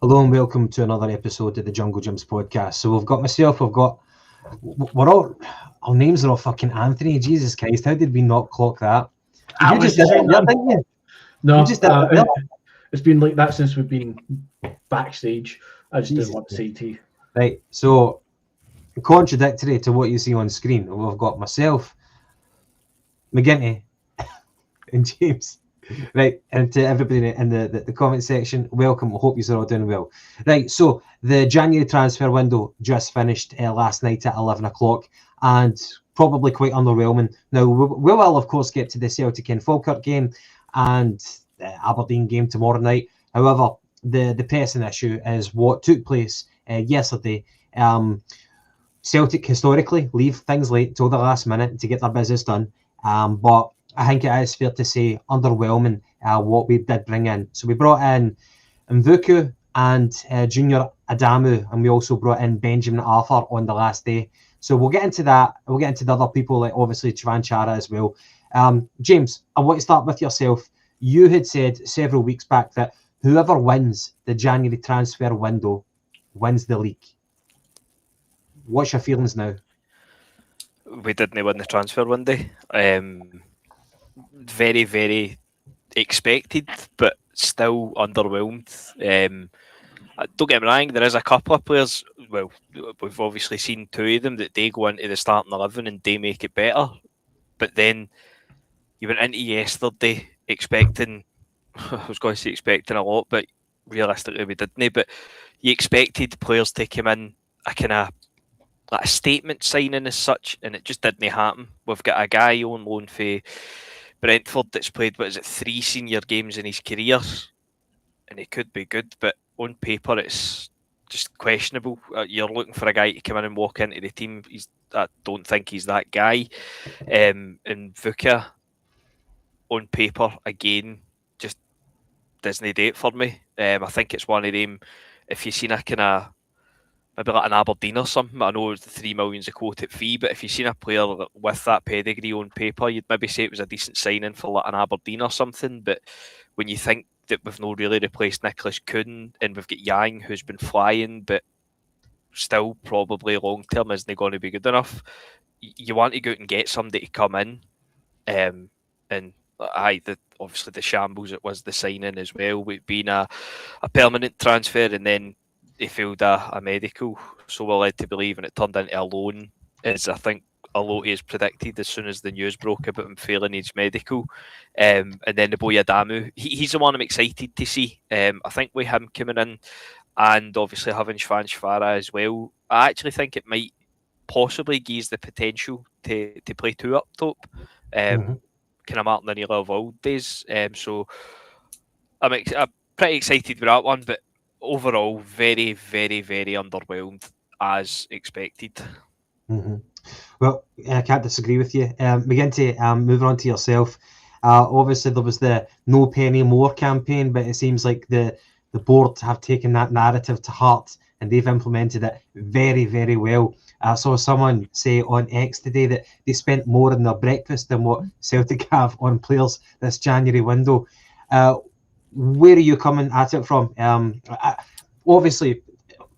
Hello and welcome to another episode of the Jungle Gyms podcast. So we've got myself, we're all, our names are all fucking Anthony. Jesus Christ, how did we not clock that? You just did it, didn't you? No, You just did it. It's been like that since we've been backstage. I just Jesus. didn't want to say to you. Right, so contradictory to what you see on screen, we've got myself, McGinty, and James. Right, and to everybody in the comment section, welcome. I hope you're all doing well. Right, so the January transfer window just finished last night at 11 o'clock, and probably quite underwhelming. Now, we will, of course, get to the Celtic and Falkirk game and the Aberdeen game tomorrow night. However, the pressing issue is what took place yesterday. Celtic historically leave things late till the last minute to get their business done, but I think it is fair to say underwhelming what we did bring in. So we brought in Mvuku and Junior Adamu, and we also brought in Benjamin Arthur on the last day. So we'll get into that. We'll get into the other people, like obviously Travan Chara as well. James, I want to start with yourself. You had said several weeks back that whoever wins the January transfer window wins the league. What's your feelings now? We didn't win the transfer window. Very, very expected, but still underwhelmed. Don't get me wrong, there is a couple of players, well, we've obviously seen two of them that they go into the starting 11 and they make it better. But then you went into yesterday expecting, I was going to say expecting a lot, but realistically we didn't. But you expected players to come in a kind of like a statement signing as such, and it just didn't happen. We've got a guy on loan for Brentford that's played, 3 senior games in his career, and he could be good, but on paper it's just questionable. You're looking for a guy to come in and walk into the team. I don't think he's that guy. And Vuka, on paper, again, just doesn't do it for me. I think it's one of them, if you've seen a kind of, maybe like an Aberdeen or something. I know the 3 million's a quoted fee, but if you've seen a player with that pedigree on paper, you'd maybe say it was a decent signing for like an Aberdeen or something. But when you think that we've not really replaced Nicholas Kuhn and we've got Yang, who's been flying, but still probably long term isn't going to be good enough, you want to go out and get somebody to come in. And obviously the shambles it was the signing as well, with being a permanent transfer, and then they failed a medical, so we're led to believe, and it turned into a loan, as I think a lot is predicted as soon as the news broke about him failing his medical. And then the boy Adamu, he's the one I'm excited to see. I think with him coming in, and obviously having Travan Chara as well, I actually think it might possibly give us the potential to play 2 up top, kind of Martin O'Neill of old days. So I'm pretty excited with that one, but overall, very, very, very underwhelmed as expected. Well, I can't disagree with you. Begin to move on to yourself. Obviously, there was the No Penny More campaign, but it seems like the board have taken that narrative to heart and they've implemented it very, very well. I saw someone say on X today that they spent more on their breakfast than what Celtic have on players this January window. Where are you coming at it from? Obviously,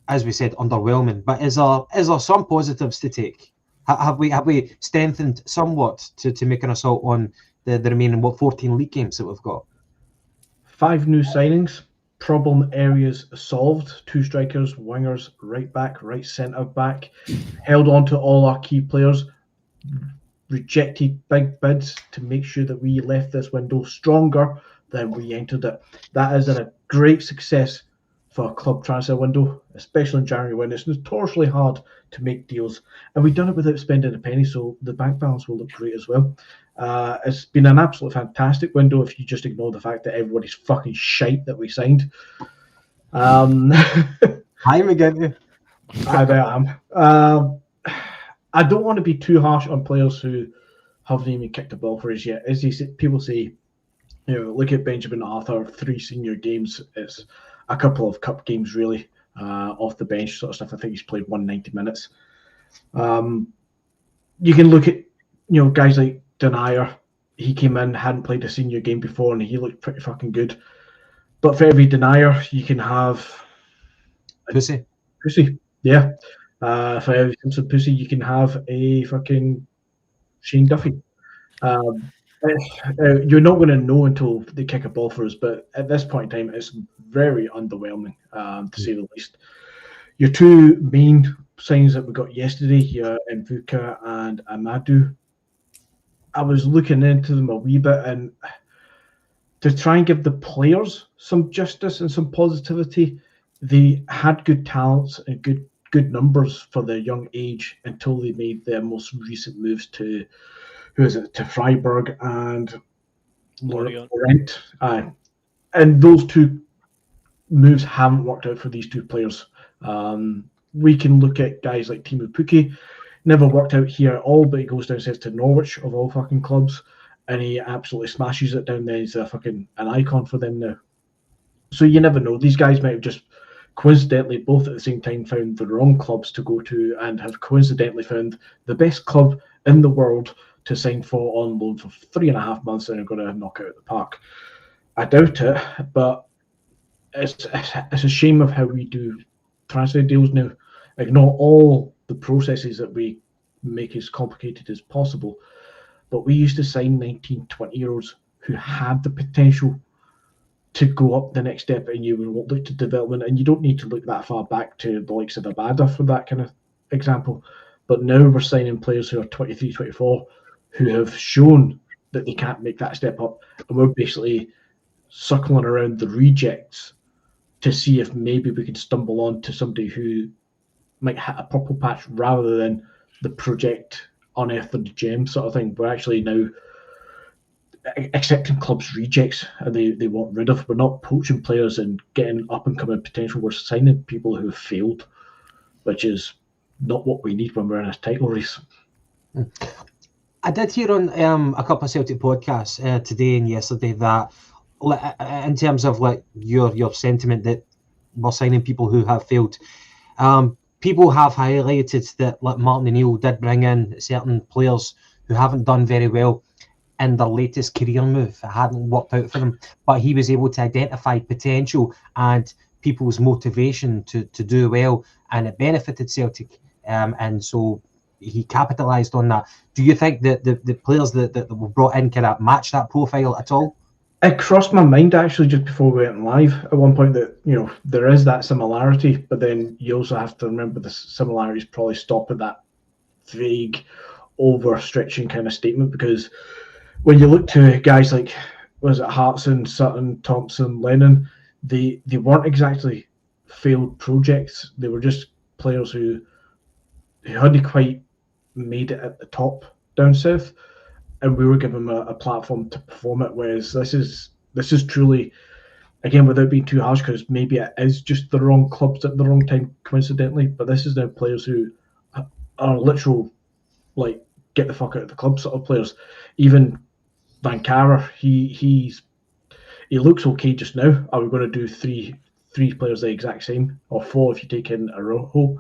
as we said, underwhelming. But is there some positives to take? Have we strengthened somewhat to make an assault on the remaining 14 league games that we've got? 5 new signings. Problem areas solved. 2 strikers, wingers, right back, right centre back. Held on to all our key players. Rejected big bids to make sure that we left this window stronger than we entered it. That is a great success for a club transfer window, especially in January when it's notoriously hard to make deals. And we've done it without spending a penny, so the bank balance will look great as well. It's been an absolutely fantastic window if you just ignore the fact that everybody's fucking shite that we signed. Hi, McGinty. I bet I am. I don't want to be too harsh on players who haven't even kicked a ball for us yet. As people say, look at Benjamin Arthur, 3 senior games. It's a couple of cup games, really, off the bench sort of stuff. I think he's played 190 minutes. You can look at, guys like Denier. He came in, hadn't played a senior game before, and he looked pretty fucking good. But for every Denier, you can have Pussy. Pussy, yeah. If it comes to Pussy, you can have a fucking Shane Duffy. You're not going to know until they kick a ball for us, but at this point in time, it's very underwhelming, to say the least. Your two main signings that we got yesterday here, Mvuka and Amadou, I was looking into them a wee bit, and to try and give the players some justice and some positivity, they had good talents and good numbers for their young age until they made their most recent moves to to Freiburg and Lorient. And those two moves haven't worked out for these two players. We can look at guys like Teemu Pukki, never worked out here at all, but he goes downstairs to Norwich of all fucking clubs, and he absolutely smashes it down there. He's an icon for them now. So you never know. These guys might have just coincidentally both at the same time found the wrong clubs to go to and have coincidentally found the best club in the world to sign for on loan for 3.5 months and are going to knock it out of the park. I doubt it, but it's a shame of how we do transfer deals now. Like, not all the processes that we make as complicated as possible, but we used to sign 19, 20-year-olds who had the potential to go up the next step, and you would look to development, and you don't need to look that far back to the likes of Abada for that kind of example. But now we're signing players who are 23, 24, who have shown that they can't make that step up, and we're basically circling around the rejects to see if maybe we can stumble on to somebody who might hit a purple patch rather than the project unearthed gem sort of thing. We're actually now accepting clubs' rejects and they want rid of. We're not poaching players and getting up and coming potential. We're signing people who have failed, which is not what we need when we're in a title race. I did hear on a couple of Celtic podcasts today and yesterday that in terms of like your sentiment that we're signing people who have failed, people have highlighted that like Martin O'Neill did bring in certain players who haven't done very well in their latest career move. It hadn't worked out for them, but he was able to identify potential and people's motivation to do well, and it benefited Celtic. And so he capitalised on that. Do you think that the players that were brought in kind of match that profile at all? It crossed my mind actually just before we went live at one point that, you know, there is that similarity, but then you also have to remember the similarities probably stop at that vague, overstretching kind of statement, because when you look to guys like, was it Hartson, Sutton, Thompson, Lennon, they weren't exactly failed projects. They were just players who hadn't quite made it at the top down south, and we were given them a platform to perform it. Whereas this is truly, again, without being too harsh, because maybe it is just the wrong clubs at the wrong time coincidentally, but this is now players who are literal, like, get the fuck out of the club sort of players. Even Van Kara, he looks okay just now. Are we going to do three players the exact same, or four if you take in Arojo?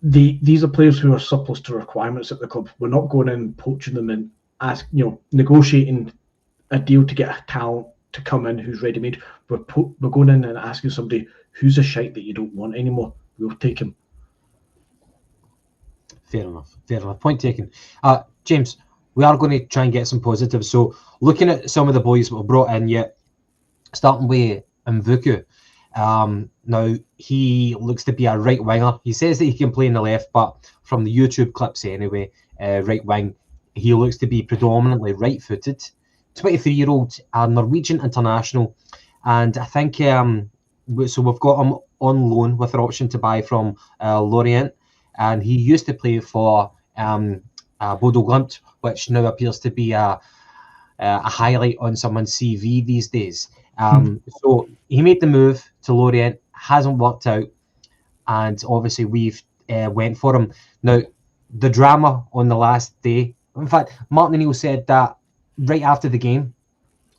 These are players who are surplus to requirements at the club. We're not going in poaching them and negotiating a deal to get a talent to come in who's ready made. We're going in and asking somebody who's a shite that you don't want anymore. We'll take him. Fair enough. Point taken. James, we are going to try and get some positives. So looking at some of the boys that were brought in yet, starting with Mvuku. Now, he looks to be a right winger. He says that he can play in the left, but from the YouTube clips anyway, right wing, he looks to be predominantly right-footed. 23-year-old, Norwegian international. And I think, so we've got him on loan with an option to buy from Lorient. And he used to play for Bodo Glimt, which now appears to be a highlight on someone's CV these days. So he made the move to Lorient, hasn't worked out, and obviously we've went for him. Now, the drama on the last day, in fact, Martin O'Neill said that right after the game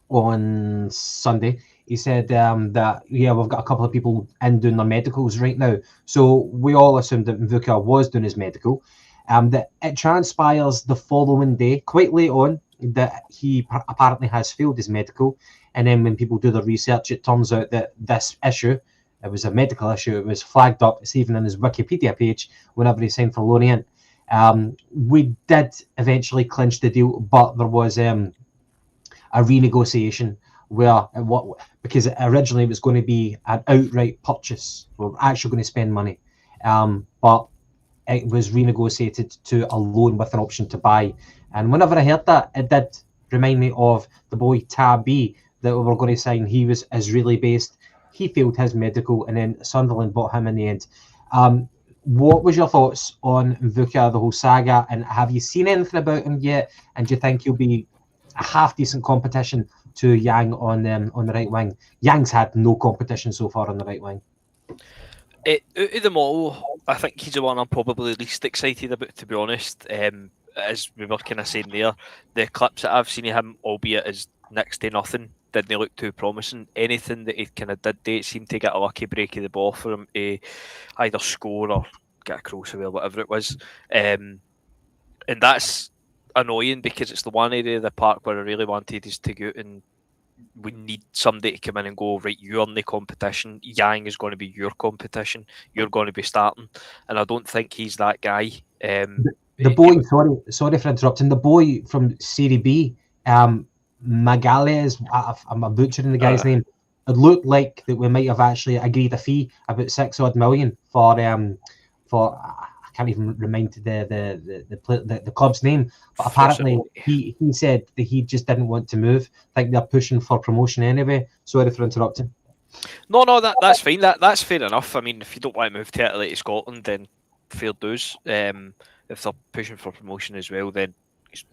on Sunday, he said that, yeah, we've got a couple of people in doing their medicals right now. So we all assumed that Mvuka was doing his medical. That it transpires the following day, quite late on, that he apparently has failed his medical. And then when people do the research, it turns out that this issue It was a medical issue. It was flagged up. It's even in his Wikipedia page whenever he signed for Lorient. We did eventually clinch the deal, but there was a renegotiation where because originally it was going to be an outright purchase. We're actually going to spend money, but it was renegotiated to a loan with an option to buy. And whenever I heard that, it did remind me of the boy Tabby that we were going to sign. He was Israeli based. He failed his medical, and then Sunderland bought him in the end. What was your thoughts on Mvuka, the whole saga, and have you seen anything about him yet? And do you think he'll be a half decent competition to Yang on the right wing? Yang's had no competition so far on the right wing. Out of them all, I think he's the one I'm probably least excited about, to be honest. As we were kind of saying there, the clips that I've seen of him, albeit as next to nothing, didn't look too promising. Anything that he kind of did do, it seemed to get a lucky break of the ball for him to either score or get a cross away or whatever it was. And that's annoying because it's the one area of the park where I really wanted us to go out, and we need somebody to come in and go, right, you're in the competition. Yang is going to be your competition. You're going to be starting. And I don't think he's that guy. The boy, sorry for interrupting, the boy from Serie B, Magalhaes, I'm butchering the guy's name. It looked like that we might have actually agreed a fee about $6 million for I can't even remind the club's name, but apparently he said that he just didn't want to move. I think they're pushing for promotion anyway. Sorry for interrupting. No, that's fine. That's fair enough. I mean, if you don't want to move to Italy, to Scotland, then fair dues. If they're pushing for promotion as well, then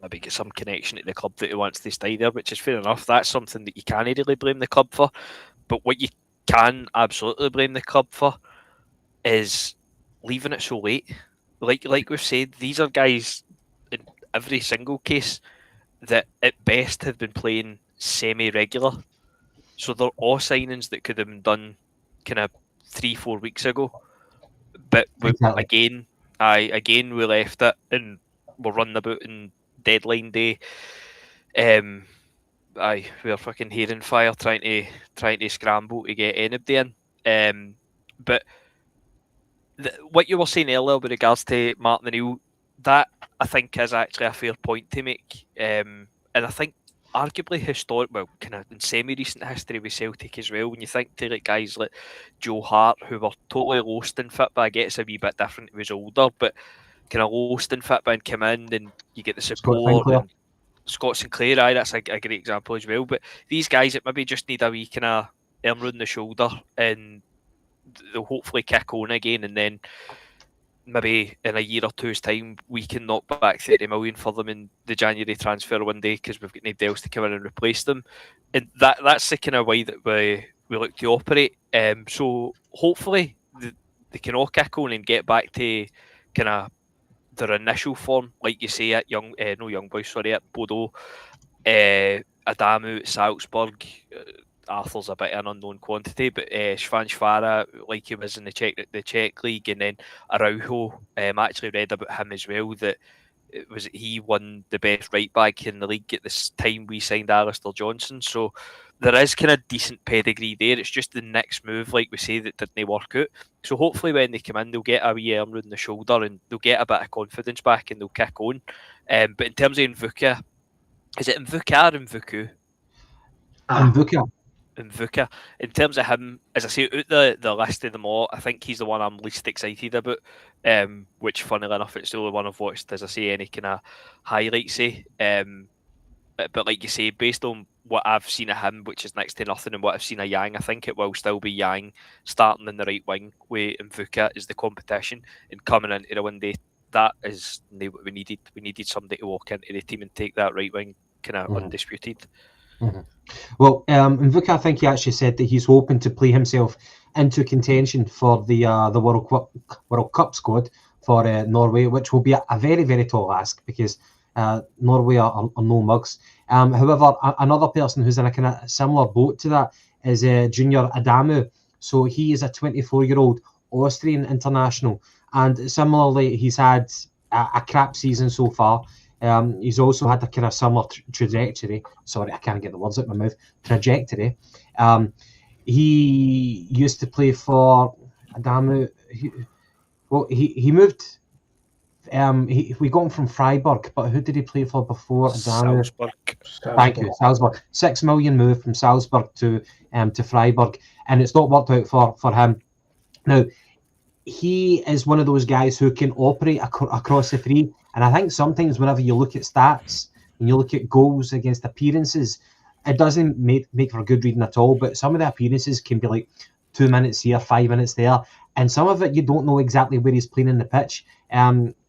maybe get some connection to the club that he wants to stay there, which is fair enough. That's something that you can't really blame the club for. But what you can absolutely blame the club for is leaving it so late. Like we've said, these are guys in every single case that at best have been playing semi-regular. So they're all signings that could have been done kind of 3-4 weeks ago. But again, we left it and we're running about in deadline day. We're fucking hearing fire trying to scramble to get anybody in. But what you were saying earlier with regards to Martin O'Neill, that I think is actually a fair point to make. And I think arguably kind of in semi-recent history with Celtic as well, when you think to like guys like Joe Hart, who were totally lost in fit, but I guess it's a wee bit different. He was older, but kind of lost in fit, and come in and you get the support. Scott Sinclair, that's a great example as well. But these guys that maybe just need a wee kind of arm around the shoulder, and they'll hopefully kick on again, and then maybe in a year or two's time we can knock back 30 million for them in the January transfer window because we've got nobody else to come in and replace them. And that's the kind of way that we look to operate. So hopefully they can all kick on and get back to kind of their initial form, like you say, at at Bodo, Adamu at Salzburg. Arthur's a bit of an unknown quantity, but Švančvara, like he was in the Czech league, and then Araujo, actually read about him as well, that he won the best right back in the league at this time we signed Alistair Johnson. So there is kind of decent pedigree there. It's just the next move, like we say, that didn't work out. So hopefully when they come in, they'll get a wee arm around the shoulder and they'll get a bit of confidence back and they'll kick on. But in terms of Mvuka, is it Mvuka or Mvuku? Mvuka. Mvuka. In terms of him, as I say, out the list of them all, I think he's the one I'm least excited about. Which, funnily enough, it's the only one I've watched, as I say, any kind of highlights. But like you say, based on what I've seen of him, which is next to nothing, and what I've seen of Yang, I think it will still be Yang starting in the right wing with Mvuka is the competition, and coming into the window, that is what we needed. We needed somebody to walk into the team and take that right wing kind of undisputed. Mm-hmm. Well, Mvuka, I think he actually said that he's hoping to play himself into contention for the World Cup squad for Norway, which will be a very, very tall ask because Norway are no mugs. However, another person who's in a kind of similar boat to that is Junior Adamu. So he is a 24-year-old Austrian international, and similarly, he's had a crap season so far. He's also had a kind of similar trajectory. Sorry, I can't get the words out of my mouth. Trajectory. he used to play for Adamu. He moved. We got him from Freiburg, but who did he play for before? Salzburg. Thank you, Salzburg. 6 million move from Salzburg to Freiburg, and it's not worked out for him. Now, he is one of those guys who can operate across the three, and I think sometimes whenever you look at stats and you look at goals against appearances, it doesn't make for good reading at all. But some of the appearances can be like 2 minutes here, 5 minutes there, and some of it you don't know exactly where he's playing in the pitch.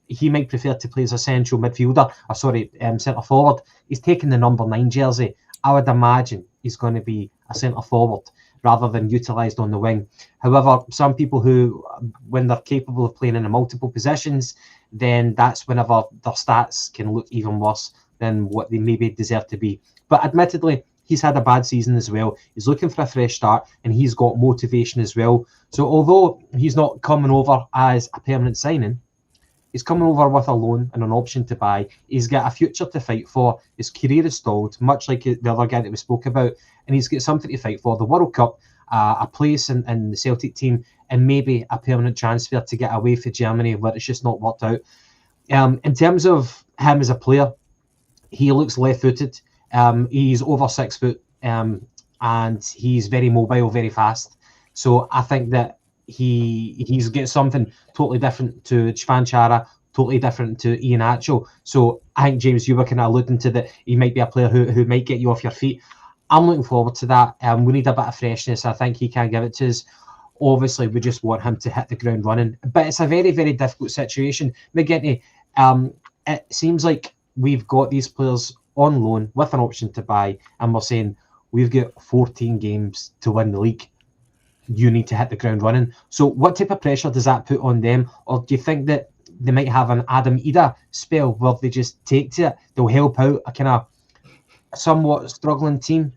He might prefer to play as a central midfielder, centre forward. He's taking the number 9 jersey. I would imagine he's going to be a centre forward rather than utilised on the wing. However, some people who, when they're capable of playing in multiple positions, then that's whenever their stats can look even worse than what they maybe deserve to be. But admittedly, he's had a bad season as well. He's looking for a fresh start, and he's got motivation as well. So although he's not coming over as a permanent signing, he's coming over with a loan and an option to buy. He's got a future to fight for. His career is stalled, much like the other guy that we spoke about. And he's got something to fight for. The World Cup, a place in the Celtic team, and maybe a permanent transfer to get away from Germany, where it's just not worked out. In terms of him as a player, he looks left-footed. He's over 6 foot, and he's very mobile, very fast. So I think that he's got something totally different to Chvanchara, totally different to Iheanacho. So I think, James, you were kind of alluding to that he might be a player who might get you off your feet. I'm looking forward to that. We need a bit of freshness. I think he can give it to us. Obviously, we just want him to hit the ground running. But it's a very, very difficult situation. McGinty, it seems like we've got these players on loan with an option to buy, and we're saying we've got 14 games to win the league. You need to hit the ground running. So what type of pressure does that put on them? Or do you think that they might have an Adam Ida spell where they just take to it? They'll help out a kind of somewhat struggling team.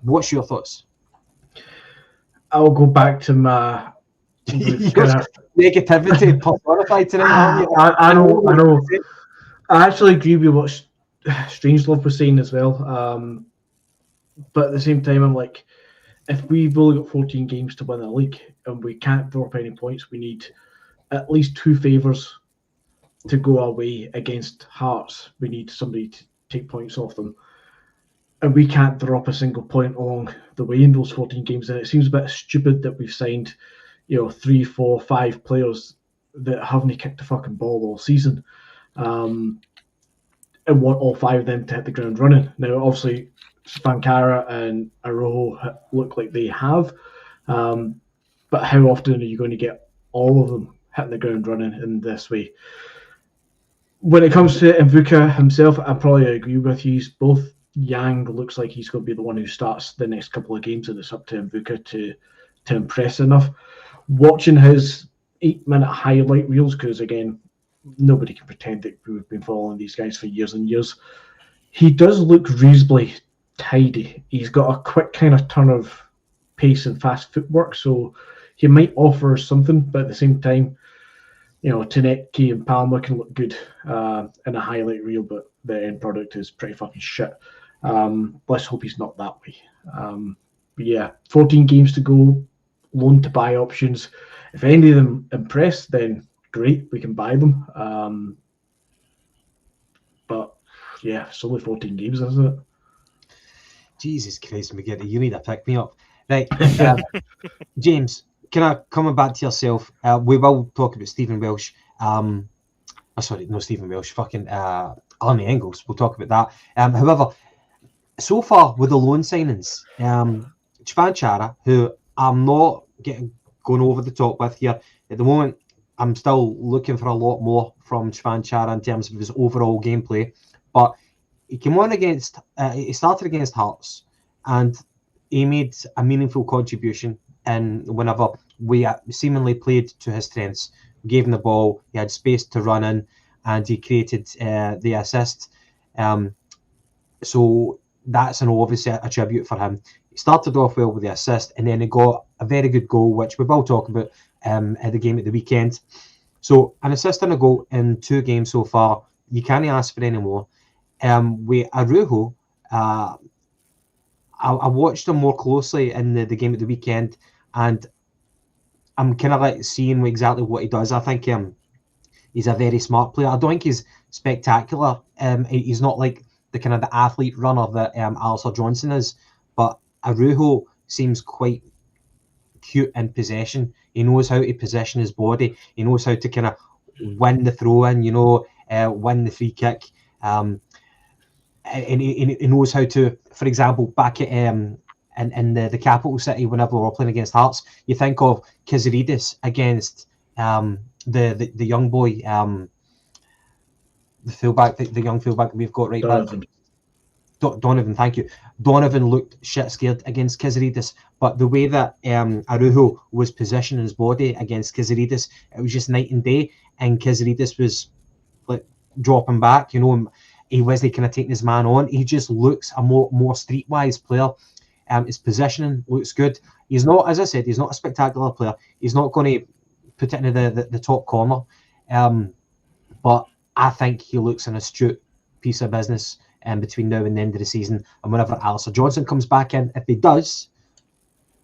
What's your thoughts? I'll go back to my negativity personified tonight. I know. I actually agree with what Strangelove was saying as well. But at the same time, I'm like, if we've only got 14 games to win the league and we can't drop any points, we need at least 2 favours to go our way against Hearts. We need somebody to take points off them. And we can't drop a single point along the way in those 14 games. And it seems a bit stupid that we've signed, 3, 4, 5 players that haven't kicked a fucking ball all season. And want all 5 of them to hit the ground running. Now, obviously, Spankara and Arojo look like they have, but how often are you going to get all of them hitting the ground running in this way? When it comes to Mvuka himself, I probably agree with you. Both Yang looks like he's going to be the one who starts the next couple of games, and it's up to Mvuka to impress enough. Watching his 8-minute highlight reels, because again, nobody can pretend that we've been following these guys for years and years. He does look reasonably tidy. He's got a quick kind of turn of pace and fast footwork, so he might offer something, but at the same time, Tanecki and Palmer can look good in a highlight reel, but the end product is pretty fucking shit. Let's hope he's not that way. But yeah, 14 games to go, loan to buy options. If any of them impress, then great, we can buy them. But yeah, it's only 14 games, isn't it? Jesus Christ, McGinty, you need to pick me up. Right, James, coming back to yourself, we will talk about Stephen Welsh. Sorry, no Stephen Welsh, fucking Arnie Engels. We'll talk about that. However, so far with the loan signings, Chvanchara, who I'm not going over the top with here at the moment, I'm still looking for a lot more from Chvanchara in terms of his overall gameplay, but he came on he started against Hearts, and he made a meaningful contribution. And whenever we seemingly played to his strengths, gave him the ball, he had space to run in, and he created the assist. So that's an obvious attribute for him. He started off well with the assist, and then he got a very good goal, which we will talk about at the game at the weekend. So an assist and a goal in 2 games so far. You can't ask for any more. With Arujo, I watched him more closely in the game at the weekend, and I'm kind of like seeing exactly what he does. I think he's a very smart player. I don't think he's spectacular. He's not like the kind of the athlete runner that Alistair Johnson is, but Arujo seems quite cute in possession. He knows how to position his body. He knows how to kind of win the throw in, win the free kick. And he knows how to, for example, back at in the capital city, whenever we're playing against Hearts, you think of Kazaridis against the young boy, the fullback, the young fullback that we've got right Donovan. back. Donovan, thank you. Donovan looked shit scared against Kazaridis, but the way that Arujo was positioning his body against Kazaridis, it was just night and day. And Kazaridis was like dropping back, he wasn't kind of taking his man on. He just looks a more streetwise player. His positioning looks good. He's not, as I said, he's not a spectacular player. He's not going to put it into the top corner. But I think he looks an astute piece of business between now and the end of the season. And whenever Alistair Johnson comes back in, if he does,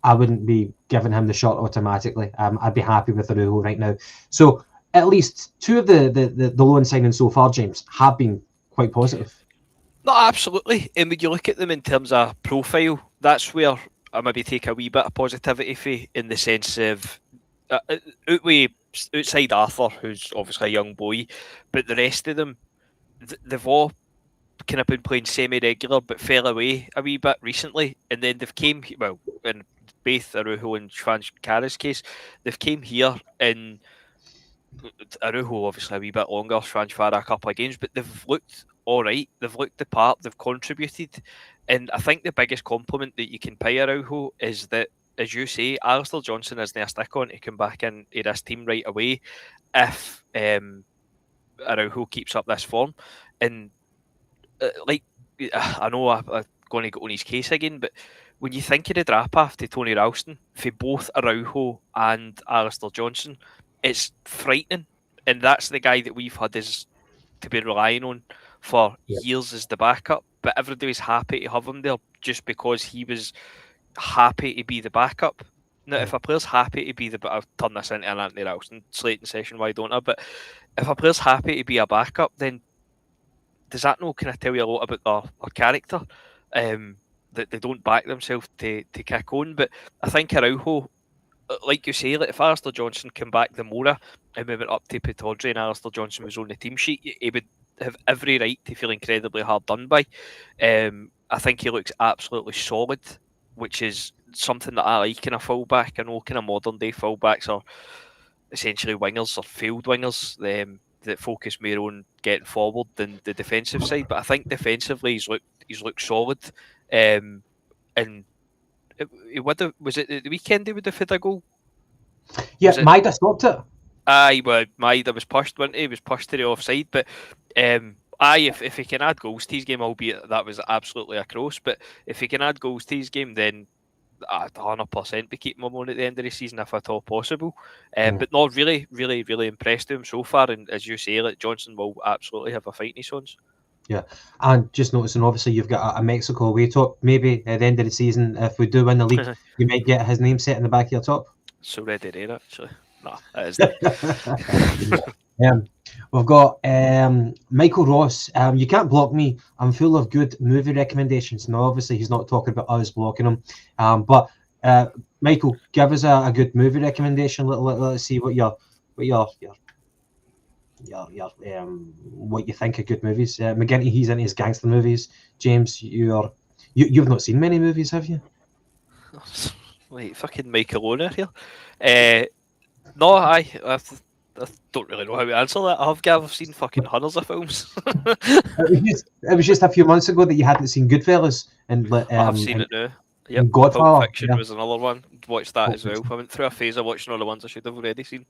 I wouldn't be giving him the shot automatically. I'd be happy with Arujo right now. So at least two of the loan signings so far, James, have been quite positive. No, absolutely. And when you look at them in terms of profile, that's where I maybe take a wee bit of positivity for, in the sense of outside Arthur, who's obviously a young boy, but the rest of them, they've all kind of been playing semi-regular but fell away a wee bit recently, and then they've came, well, in both Arujo and Schwanz-Cara's case, they've came here in Arujo obviously a wee bit longer, Schwanz-Cara a couple of games, but they've looked all right, they've looked the part, they've contributed, and I think the biggest compliment that you can pay Arujo is that, as you say, Alistair Johnson isn't a stick on to come back in to this team right away if Arujo keeps up this form. And I know I'm going to go on his case again, but when you think of the drop-off to Tony Ralston for both Araujo and Alistair Johnson, it's frightening. And that's the guy that we've had to be relying on for years as the backup. But everybody's happy to have him there just because he was happy to be the backup. Now, if a player's happy to be I'll turn this into an Anthony Ralston slating session, why don't I? But if a player's happy to be a backup, then does that not kind of tell you a lot about their character? That they don't back themselves to kick on. But I think Araujo, like you say, like if Alistair Johnson came back the Mora and we went up to Pittodrie and Alistair Johnson was on the team sheet, he would have every right to feel incredibly hard done by. I think he looks absolutely solid, which is something that I like in a fullback. I know kind of modern day fullbacks are essentially wingers or field wingers that focus more on getting forward than the defensive side. But I think defensively he's looked solid. And was it the weekend he would have had a goal? Yeah, Maida stopped it. Aye, well, Maida was pushed, wasn't he? He was pushed to the offside. But if he can add goals to his game, albeit that was absolutely atrocious, but if he can add goals to his game, then I'd 100% be keeping him on at the end of the season if at all possible. But not really, really, really impressed with him so far. And as you say, like, Johnson will absolutely have a fight in his hands. Yeah, and just noticing, obviously, you've got a Mexico away top. Maybe at the end of the season, if we do win the league, you might get his name set in the back of your top. So ready there, actually. No, that is it. We've got Michael Ross. You can't block me. I'm full of good movie recommendations. Now, obviously, he's not talking about us blocking him. But Michael, give us a good movie recommendation. Let's see what what you think of good movies. McGinty, he's into his gangster movies. James, you've not seen many movies, have you? Wait, fucking Michael Owner here. No, I don't really know how to answer that. I've seen fucking hundreds of films. it was just a few months ago that you hadn't seen Goodfellas, and I've seen it now. Yep, Godfather. Pulp Fiction was another one. Watched that as well. I went through a phase of watching all the ones I should have already seen.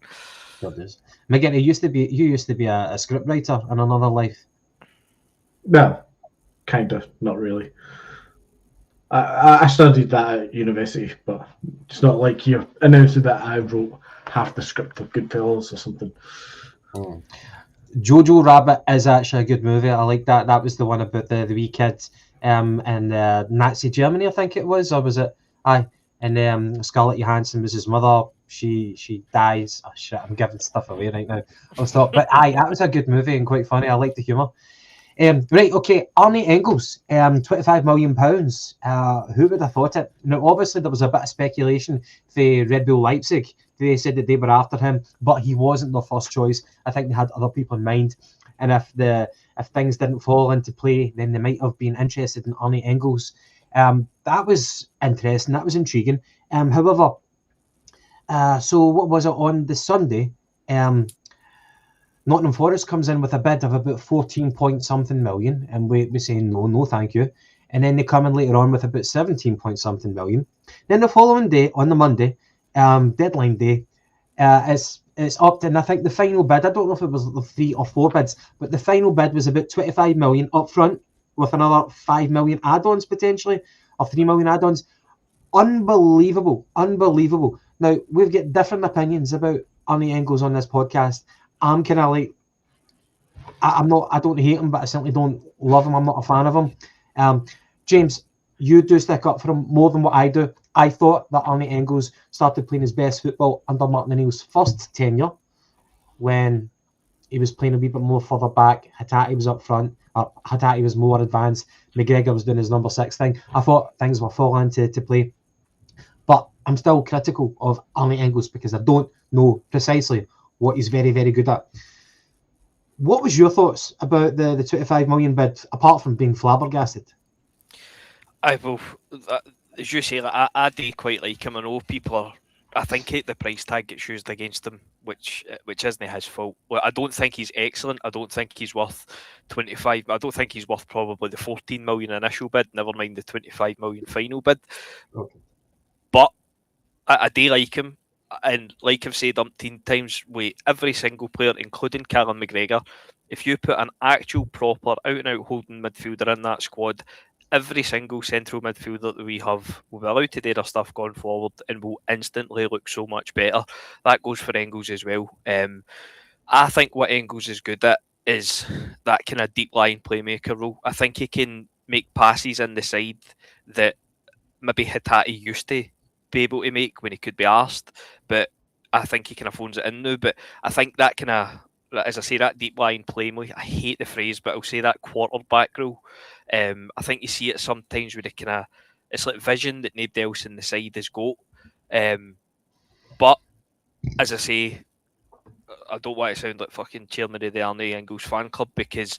McGinty, you used to be a script writer in another life. Well, kind of, not really. I studied that at university, but it's not like you're announcing that I wrote half the script of Goodfellas or something. Jojo Rabbit is actually a good movie. I like that. That was the one about the wee kids in Nazi Germany, I think it was, or was it? Aye, and Scarlett Johansson was his mother. She dies. Oh shit, I'm giving stuff away right now. I'll stop. But aye, that was a good movie and quite funny. I like the humour. Right, okay, Arnie Engels, £25 million. Who would have thought it? Now, obviously, there was a bit of speculation for Red Bull Leipzig. They said that they were after him, but he wasn't their first choice. I think they had other people in mind. And if things didn't fall into play, then they might have been interested in Arnie Engels. That was interesting. That was intriguing. However, so what was it on the Sunday? Nottingham Forest comes in with a bid of about 14 point something million, and we saying no, thank you. And then they come in later on with about 17 point something million. Then the following day, on the Monday, deadline day, it's up to, and I think the final bid, I don't know if it was the 3 or 4 bids, but the final bid was about 25 million up front with another 5 million add-ons potentially, or 3 million add-ons. Unbelievable. Now, we've got different opinions about Arnie Engels on this podcast. I'm kind of like, I don't hate him, but I certainly don't love him. I'm not a fan of him. James, you do stick up for him more than what I do. I thought that Arnie Engels started playing his best football under Martin O'Neill's first tenure, when he was playing a wee bit more further back. Hatate was up front. Hatate was more advanced. McGregor was doing his number 6 thing. I thought things were falling into play. But I'm still critical of Arnie Engels because I don't know precisely what he's very, very good at. What was your thoughts about the 25 million bid, apart from being flabbergasted? I will, as you say, like, I do quite like him. I know people are. I think the price tag gets used against him, which isn't his fault. Well, I don't think he's excellent. I don't think he's worth 25. I don't think he's worth probably the 14 million initial bid. Never mind the 25 million final bid. Okay. But I do like him. And like I've said umpteen times, with every single player, including Callum McGregor, if you put an actual proper out-and-out holding midfielder in that squad, every single central midfielder that we have will be allowed to do their stuff going forward and will instantly look so much better. That goes for Engels as well. I think what Engels is good at is that kind of deep-lying playmaker role. I think he can make passes in the side that maybe Hatate used to be able to make when he could be asked, but I think he kind of phones it in now. But I think that kind of, as I say, that deep line play, I hate the phrase, but I'll say that quarterback role. I think you see it sometimes with the kind of, it's like vision that nobody else in the side has got. But as I say, I don't want to sound like fucking chairman of the Arnie Engels fan club, because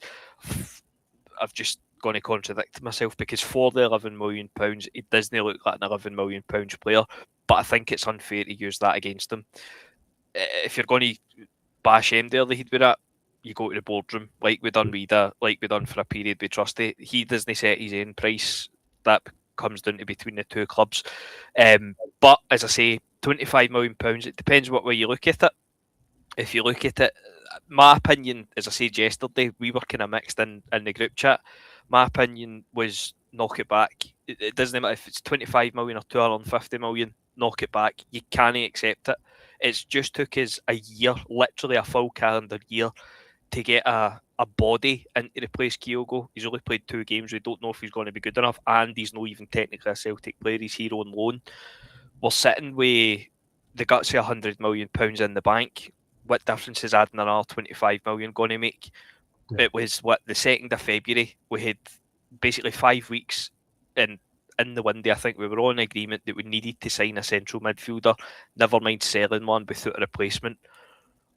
I've just going to contradict myself, because for the £11 million, it doesn't look like an £11 million player, but I think it's unfair to use that against him. If you're going to bash him there, with that, you go to the boardroom, like we done Rida, like we done for a period with Trusty. He doesn't set his own price. That comes down to between the two clubs. But as I say, £25 million, it depends what way you look at it. If you look at it, my opinion, as I said yesterday, we were kind of mixed in the group chat. My opinion was knock it back. It doesn't matter if it's 25 million or 250 million, knock it back. You can't accept it. It's just took us a year, literally a full calendar year, to get a body in to replace Kyogo. He's only played 2 games. We don't know if he's going to be good enough, and he's not even technically a Celtic player. He's here on loan. We're sitting with the guts of £100 million in the bank. What difference is adding another 25 million going to make? Yeah. It was the 2nd of February. We had basically 5 weeks in the window. I think we were on agreement that we needed to sign a central midfielder, never mind selling one without a replacement.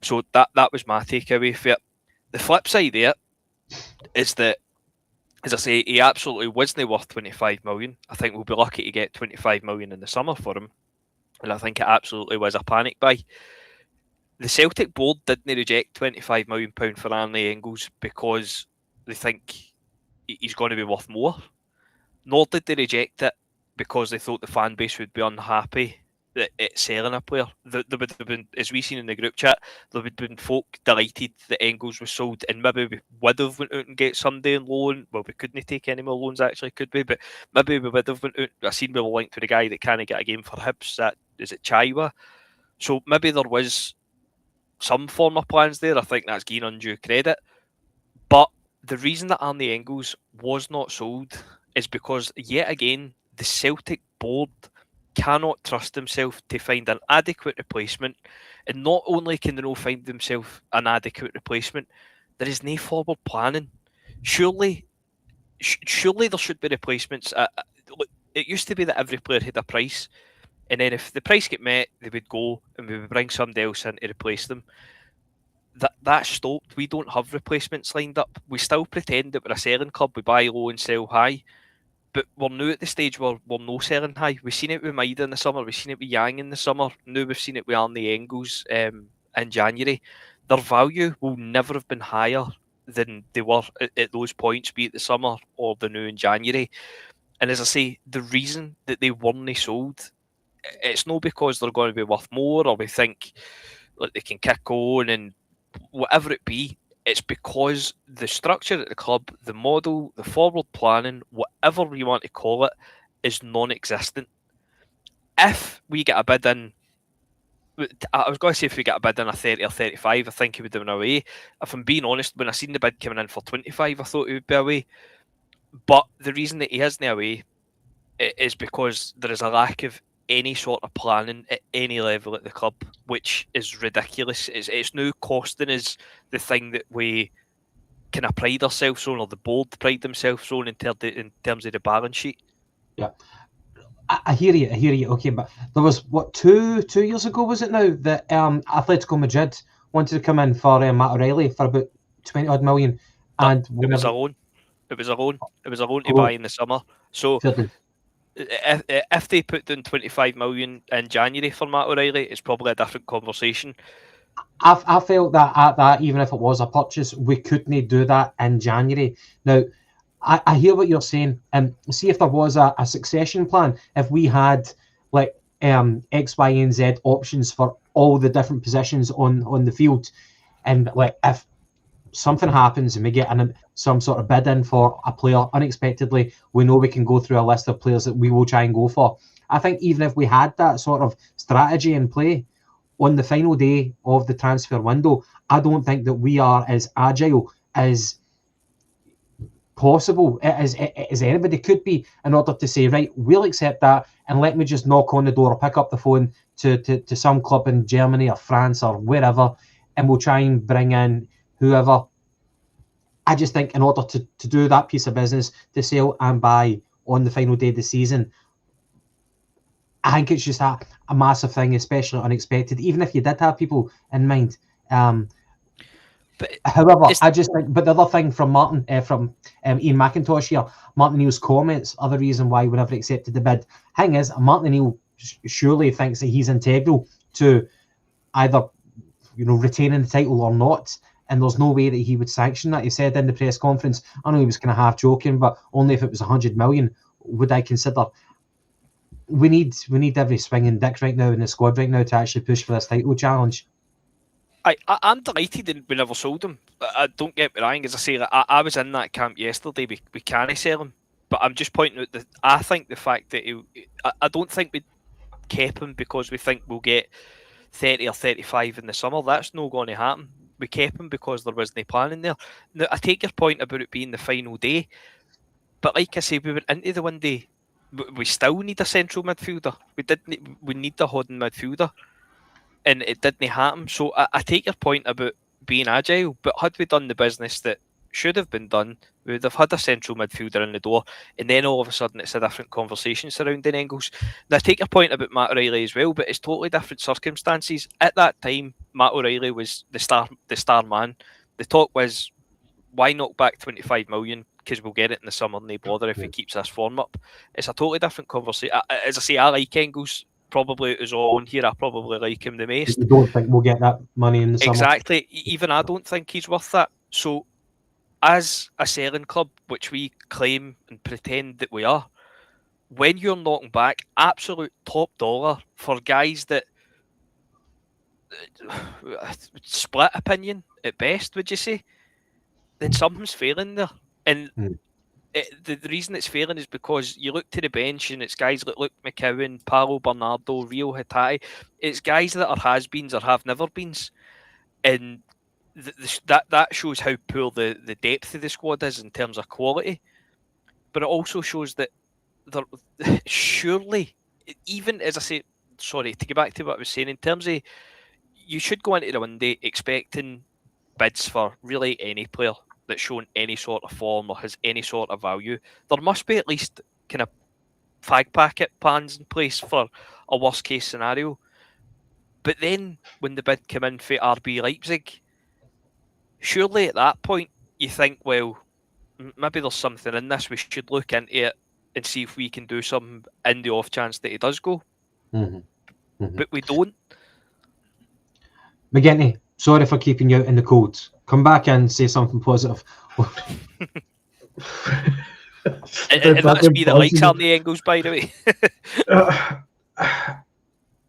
So that was my takeaway for it. The flip side there is that, as I say, he absolutely wasn't worth 25 million. I think we'll be lucky to get 25 million in the summer for him, and I think it absolutely was a panic buy. The Celtic board didn't reject £25 million for Arnie Engels because they think he's going to be worth more. Nor did they reject it because they thought the fan base would be unhappy that it's selling a player. There would have been, as we've seen in the group chat, there would have been folk delighted that Engels was sold, and maybe we would have went out and get somebody on loan. Well, we couldn't take any more loans actually, could we? But maybe we would have went out. I seen we were linked to the guy that can't get a game for Hibs. Is it Chaiwa? So maybe there was some form of plans there. I think that's giving undue credit. But the reason that Arnie Engels was not sold is because, yet again, the Celtic board cannot trust themselves to find an adequate replacement. And not only can they not find themselves an adequate replacement, there is no forward planning. Surely there should be replacements. It used to be that every player had a price, and then if the price get met, they would go and we would bring somebody else in to replace them. That stopped. We don't have replacements lined up. We still pretend that we're a selling club. We buy low and sell high. But we're now at the stage where we're no selling high. We've seen it with Maida in the summer. We've seen it with Yang in the summer. Now we've seen it with Arnie Engels in January. Their value will never have been higher than they were at those points, be it the summer or the new in January. And as I say, the reason that they weren't sold, it's not because they're going to be worth more or we think like they can kick on and whatever it be. It's because the structure at the club, the model, the forward planning, whatever you want to call it, is non-existent. If we get a bid in, I was going to say if we get a bid in a 30 or 35, I think he would have been away. If I'm being honest, when I seen the bid coming in for 25, I thought he would be away. But the reason that he isn't away is because there is a lack of any sort of planning at any level at the club, which is ridiculous. It's now costing us the thing that we kind of pride ourselves on, or the board pride themselves on in terms of the balance sheet. Yeah, I hear you. Okay, but there was what two years ago was it now that Atletico Madrid wanted to come in for Matt O'Reilly for about 20 odd million, and it was a loan. It was a loan to buy in the summer. So if they put down 25 million in January for Matt O'Reilly, it's probably a different conversation. I felt that at that, even if it was a purchase, we couldn't do that in January. Now, I hear what you're saying. See if there was a succession plan. If we had like X, Y, and Z options for all the different positions on the field, and like if something happens and we get some sort of bid in for a player unexpectedly, we know we can go through a list of players that we will try and go for. I think even if we had that sort of strategy in play on the final day of the transfer window, I don't think that we are as agile as possible as anybody could be in order to say, right, we'll accept that and let me just knock on the door or pick up the phone to some club in Germany or France or wherever, and we'll try and bring in whoever. I just think in order to do that piece of business, to sell and buy on the final day of the season, I think it's just a massive thing, especially unexpected, even if you did have people in mind. But however, I just think, but the other thing from Martin, from Ian McIntosh here, Martin Neal's comments are the reason why we never accepted the bid. Thing is, Martin Neal surely thinks that he's integral to either, retaining the title or not. And there's no way that he would sanction that. He said in the press conference, I know he was kind of half joking, but only if it was 100 million would I consider. We need every swinging dick right now in the squad right now to actually push for this title challenge. I'm delighted that we never sold him. I don't get me wrong, as I say, I was in that camp yesterday. We can't sell him, but I'm just pointing out that I think the fact that I don't think we kept him because we think we'll get 30 or 35 in the summer. That's not going to happen. We kept him because there was no planning there. Now, I take your point about it being the final day, but like I say, we went into the one day. We still need a central midfielder. We need a holding midfielder, and it didn't happen. So I take your point about being agile, but had we done the business that should have been done, we would have had a central midfielder in the door, and then all of a sudden it's a different conversation surrounding Engels. Now I take your point about Matt O'Reilly as well, but it's totally different circumstances. At that time, Matt O'Reilly was the star man. The talk was, why knock back 25 million? Because we'll get it in the summer, no bother if he keeps this form up. It's a totally different conversation. As I say, I like Engels. Probably it was all on here. I probably like him the most. You don't think we'll get that money in the summer? Exactly. Even I don't think he's worth that. So, as a selling club, which we claim and pretend that we are, when you're knocking back absolute top dollar for guys that split opinion at best, would you say? Then something's failing there. And the reason it's failing is because you look to the bench and it's guys like Luke McCowan, Paolo Bernardo, Rio Hatate. It's guys that are has-beens or have-never-beens. And that shows how poor the depth of the squad is in terms of quality. but it also shows that surely, even as I say, sorry, to get back to what I was saying, in terms of you should go into the window expecting bids for really any player that's shown any sort of form or has any sort of value. There must be at least kind of fag packet plans in place for a worst case scenario. But then when the bid came in for RB Leipzig, surely at that point you think, well, maybe there's something in this. We should look into it and see if we can do something in the off chance that he does go. But we don't. McGinty, sorry for keeping you out in the cold. Come back and say something positive. And that's me that likes Arnie Engels, by the way.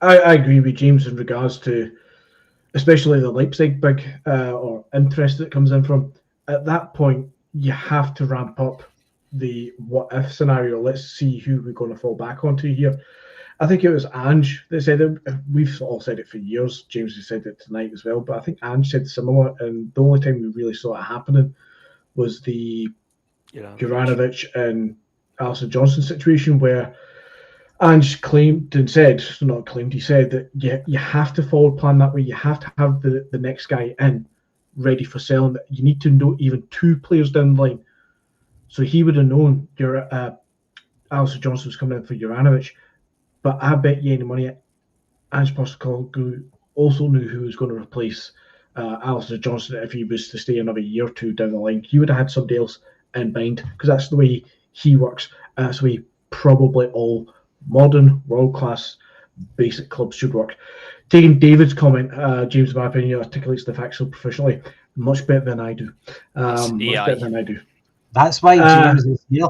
I agree with James in regards to, especially the Leipzig big or interest that comes in from. At that point, you have to ramp up the what if scenario. Let's see who we're going to fall back onto here. I think it was Ange that said it. We've all said it for years. James has said it tonight as well. But I think Ange said similar. And the only time we really saw it happening was the Juranovic and Alison Johnson situation, where Ange claimed and said, not claimed, he said that you have to forward plan that way. You have to have the next guy in ready for selling. You need to know even 2 players down the line. So he would have known Alison Johnson was coming in for Juranovic. But I bet you any money, Ange Postecoglou also knew who was going to replace Alison Johnson if he was to stay another year or 2 down the line. He would have had somebody else in mind, because that's the way he works. That's the way probably all modern, world-class, basic clubs should work. Taking David's comment, James, in my opinion, articulates the facts so professionally, much better than I do. Better than I do. That's why James is here.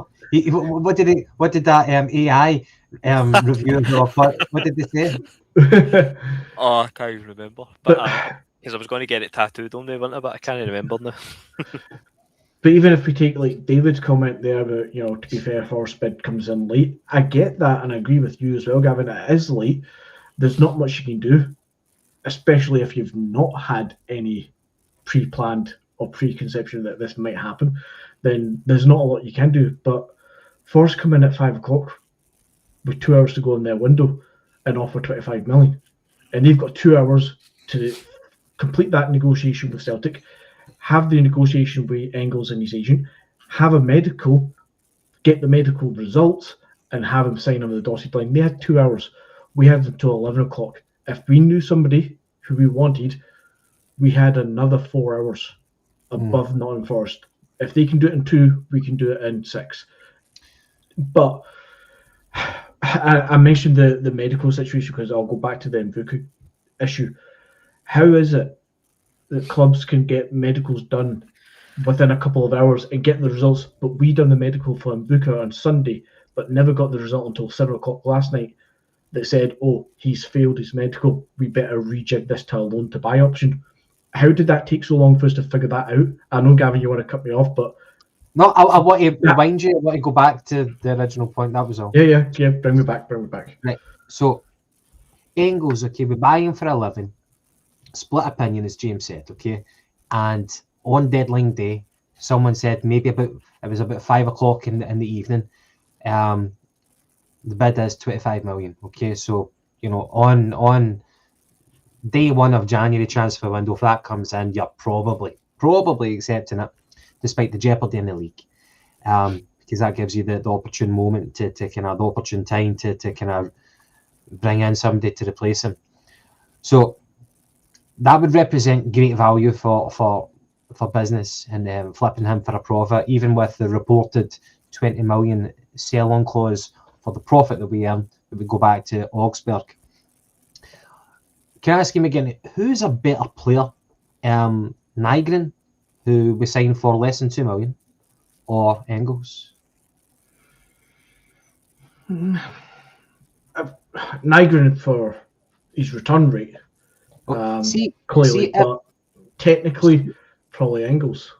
What did that AI reviewer what did they say? I can't even remember. But because I was going to get it tattooed on me, wasn't I? But I can't remember now. But even if we take like David's comment there about, to be fair, first bid comes in late, I get that and I agree with you as well, Gavin. It is late. There's not much you can do, especially if you've not had any pre-planned or preconception that this might happen. Then there's not a lot you can do. But Forest come in at 5 o'clock with 2 hours to go in their window and offer 25 million. And they've got 2 hours to complete that negotiation with Celtic, have the negotiation with Engels and his agent, have a medical, get the medical results, and have him sign on the dotted line. They had 2 hours. We had until 11 o'clock. If we knew somebody who we wanted, we had another 4 hours above Nottingham Forest. If they can do it in 2, we can do it in 6. But I mentioned the medical situation because I'll go back to the Mvuku issue. How is it that clubs can get medicals done within a couple of hours and get the results, but we done the medical for Mvuku on Sunday, but never got the result until 7 o'clock last night that said, oh, he's failed his medical, we better rejig this to a loan to buy option. How did that take so long for us to figure that out? I know, Gavin, you want to cut me off, but... No, I want to rewind you. I want to go back to the original point. That was all. Yeah. Bring me back. Right. So, Engels, okay, we buy him for 11. Split opinion, as James said, okay? And on deadline day, someone said maybe it was about 5 o'clock in the evening. The bid is 25 million, okay? So, on day 1 of January transfer window, if that comes in, you're probably accepting it, despite the jeopardy in the league, because that gives you the opportune moment to kind of the opportune time to kind of bring in somebody to replace him. So that would represent great value for business, and flipping him for a profit, even with the reported 20 million sell-on clause for the profit that we earn, that would go back to Augsburg. Can I ask him again, who's a better player? Nygren, who we signed for less than 2 million, or Engels? Nygren for his return rate. Clearly, but technically, probably Engels.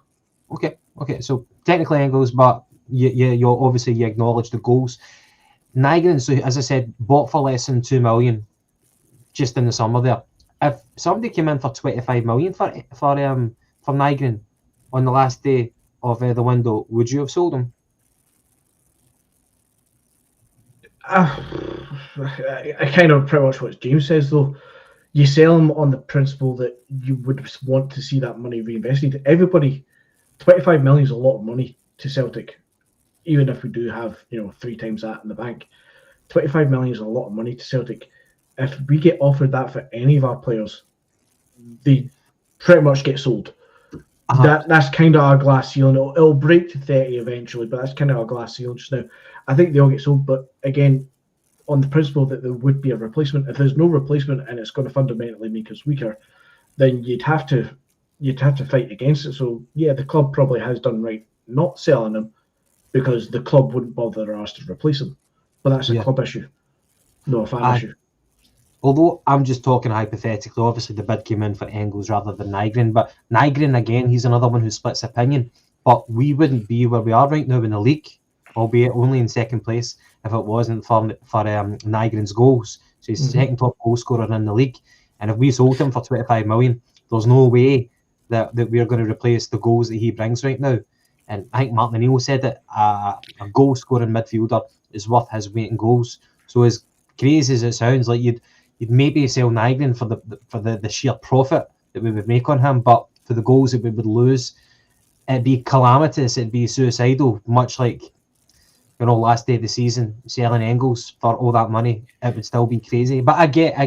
Okay. So technically Engels, but you obviously you acknowledge the goals. Nygren, so as I said, bought for less than 2 million, just in the summer there. If somebody came in for 25 million for Nygren on the last day of the window, would you have sold him? I kind of pretty much what James says though. You sell them on the principle that you would want to see that money reinvested. Everybody, 25 million is a lot of money to Celtic, even if we do have 3 times that in the bank. 25 million is a lot of money to Celtic. If we get offered that for any of our players, they pretty much get sold. That's kind of our glass ceiling. It'll break to 30 eventually, but that's kind of our glass ceiling just now. I think they all get sold, but again, on the principle that there would be a replacement. If there's no replacement and it's going to fundamentally make us weaker, then you'd have to fight against it. So yeah, the club probably has done right not selling him, because the club wouldn't bother their arse to replace him. But that's a club issue, no a fan issue. Although I'm just talking hypothetically, obviously the bid came in for Engels rather than Nygren, but Nygren, again, he's another one who splits opinion. But we wouldn't be where we are right now in the league, albeit only in second place, if it wasn't for Nygren's goals. So he's second top goal scorer in the league. And if we sold him for 25 million, there's no way that we're going to replace the goals that he brings right now. And I think Martin O'Neill said that a goal scoring midfielder is worth his weight in goals. So as crazy as it sounds, like you'd maybe sell Nygren for the sheer profit that we would make on him, but for the goals that we would lose, it'd be calamitous, it'd be suicidal, much like last day of the season, selling Engels for all that money, it would still be crazy. But I get,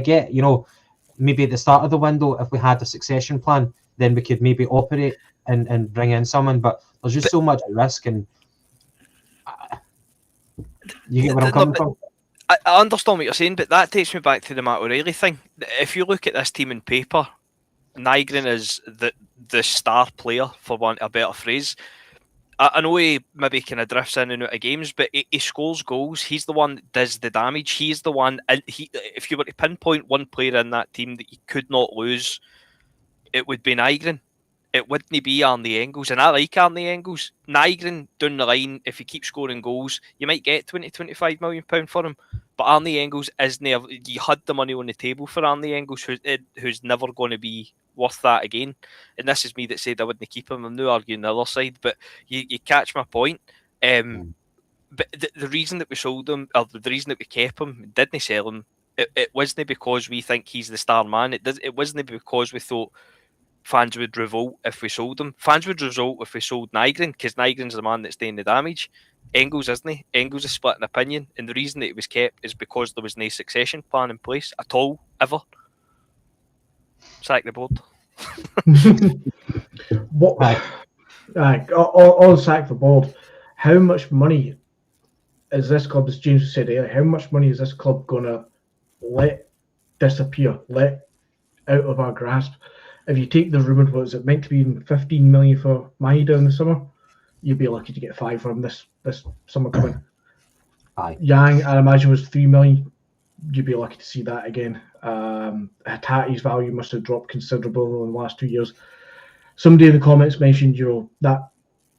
maybe at the start of the window, if we had a succession plan, then we could maybe operate and bring in someone, but there's just so much risk, and you get where I'm coming from? I understand what you're saying, but that takes me back to the Matt O'Reilly thing. If you look at this team in paper, Nygren is the star player, for want of a better phrase. I know he maybe kind of drifts in and out of games, but he scores goals. He's the one that does the damage. He's the one, and if you were to pinpoint one player in that team that you could not lose, it would be Nygren. It wouldn't be Arnie Engels, and I like Arnie Engels. Nygren, down the line, if he keeps scoring goals, you might get 20-25 million pound for him. But Arnie Engels isn't. You had the money on the table for Arnie Engels, who's never going to be worth that again. And this is me that said I wouldn't keep him. I'm not arguing the other side, but you catch my point. But the reason that we sold him, or the reason that we kept him, didn't sell him, it wasn't because we think he's the star man. It wasn't because we thought fans would revolt if we sold him. Fans would revolt if we sold Nygren, because Nygren's the man that's doing the damage. Engels isn't he? Engels is split an opinion, and the reason that it was kept is because there was no succession plan in place at all, ever. Sack the board. What? On sack the board. How much money is this club, as James said earlier, how much money is this club going to let disappear, let out of our grasp? If you take the rumour, was it meant to be 15 million for Maeda in the summer? You'd be lucky to get 5 from this summer coming. Yang, I imagine, was 3 million. You'd be lucky to see that again. Hatate's value must have dropped considerably in the last 2 years. Somebody in the comments mentioned, that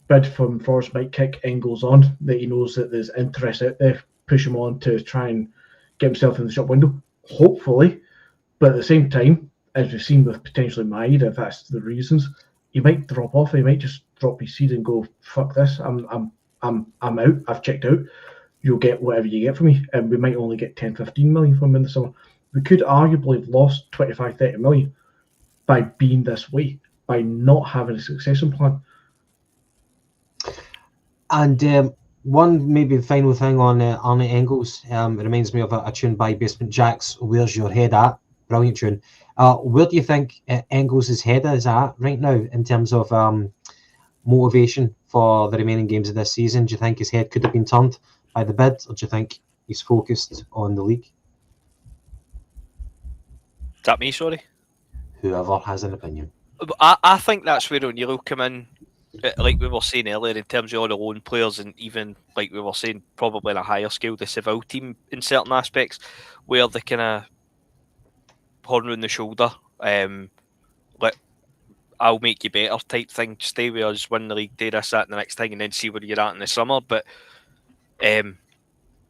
bid from Forrest might kick Engels on, that he knows that there's interest out there, push him on to try and get himself in the shop window. Hopefully, but at the same time, as we've seen with potentially Maeda, if that's the reasons, he might drop off. He might just drop his seed and go, "Fuck this! I'm out. I've checked out. You'll get whatever you get from me," and we might only get 10-15 million from him in the summer. We could arguably have lost 25-30 million by being this way, by not having a succession plan. And one maybe final thing on Arnie Engels. It reminds me of a tune by Basement Jacks, "Where's Your Head At?" Brilliant tune. Where do you think Engels' head is at right now in terms of motivation for the remaining games of this season? Do you think his head could have been turned by the bid, or do you think he's focused on the league? Is that me, sorry? Whoever has an opinion. I think that's where O'Neill will come in, like we were saying earlier, in terms of all the loan players, and even, like we were saying, probably on a higher scale, the Seville team in certain aspects, where they kind of horn on the shoulder, like, I'll make you better type thing, stay with us, win the league, do this, that, and the next thing, and then see where you're at in the summer. But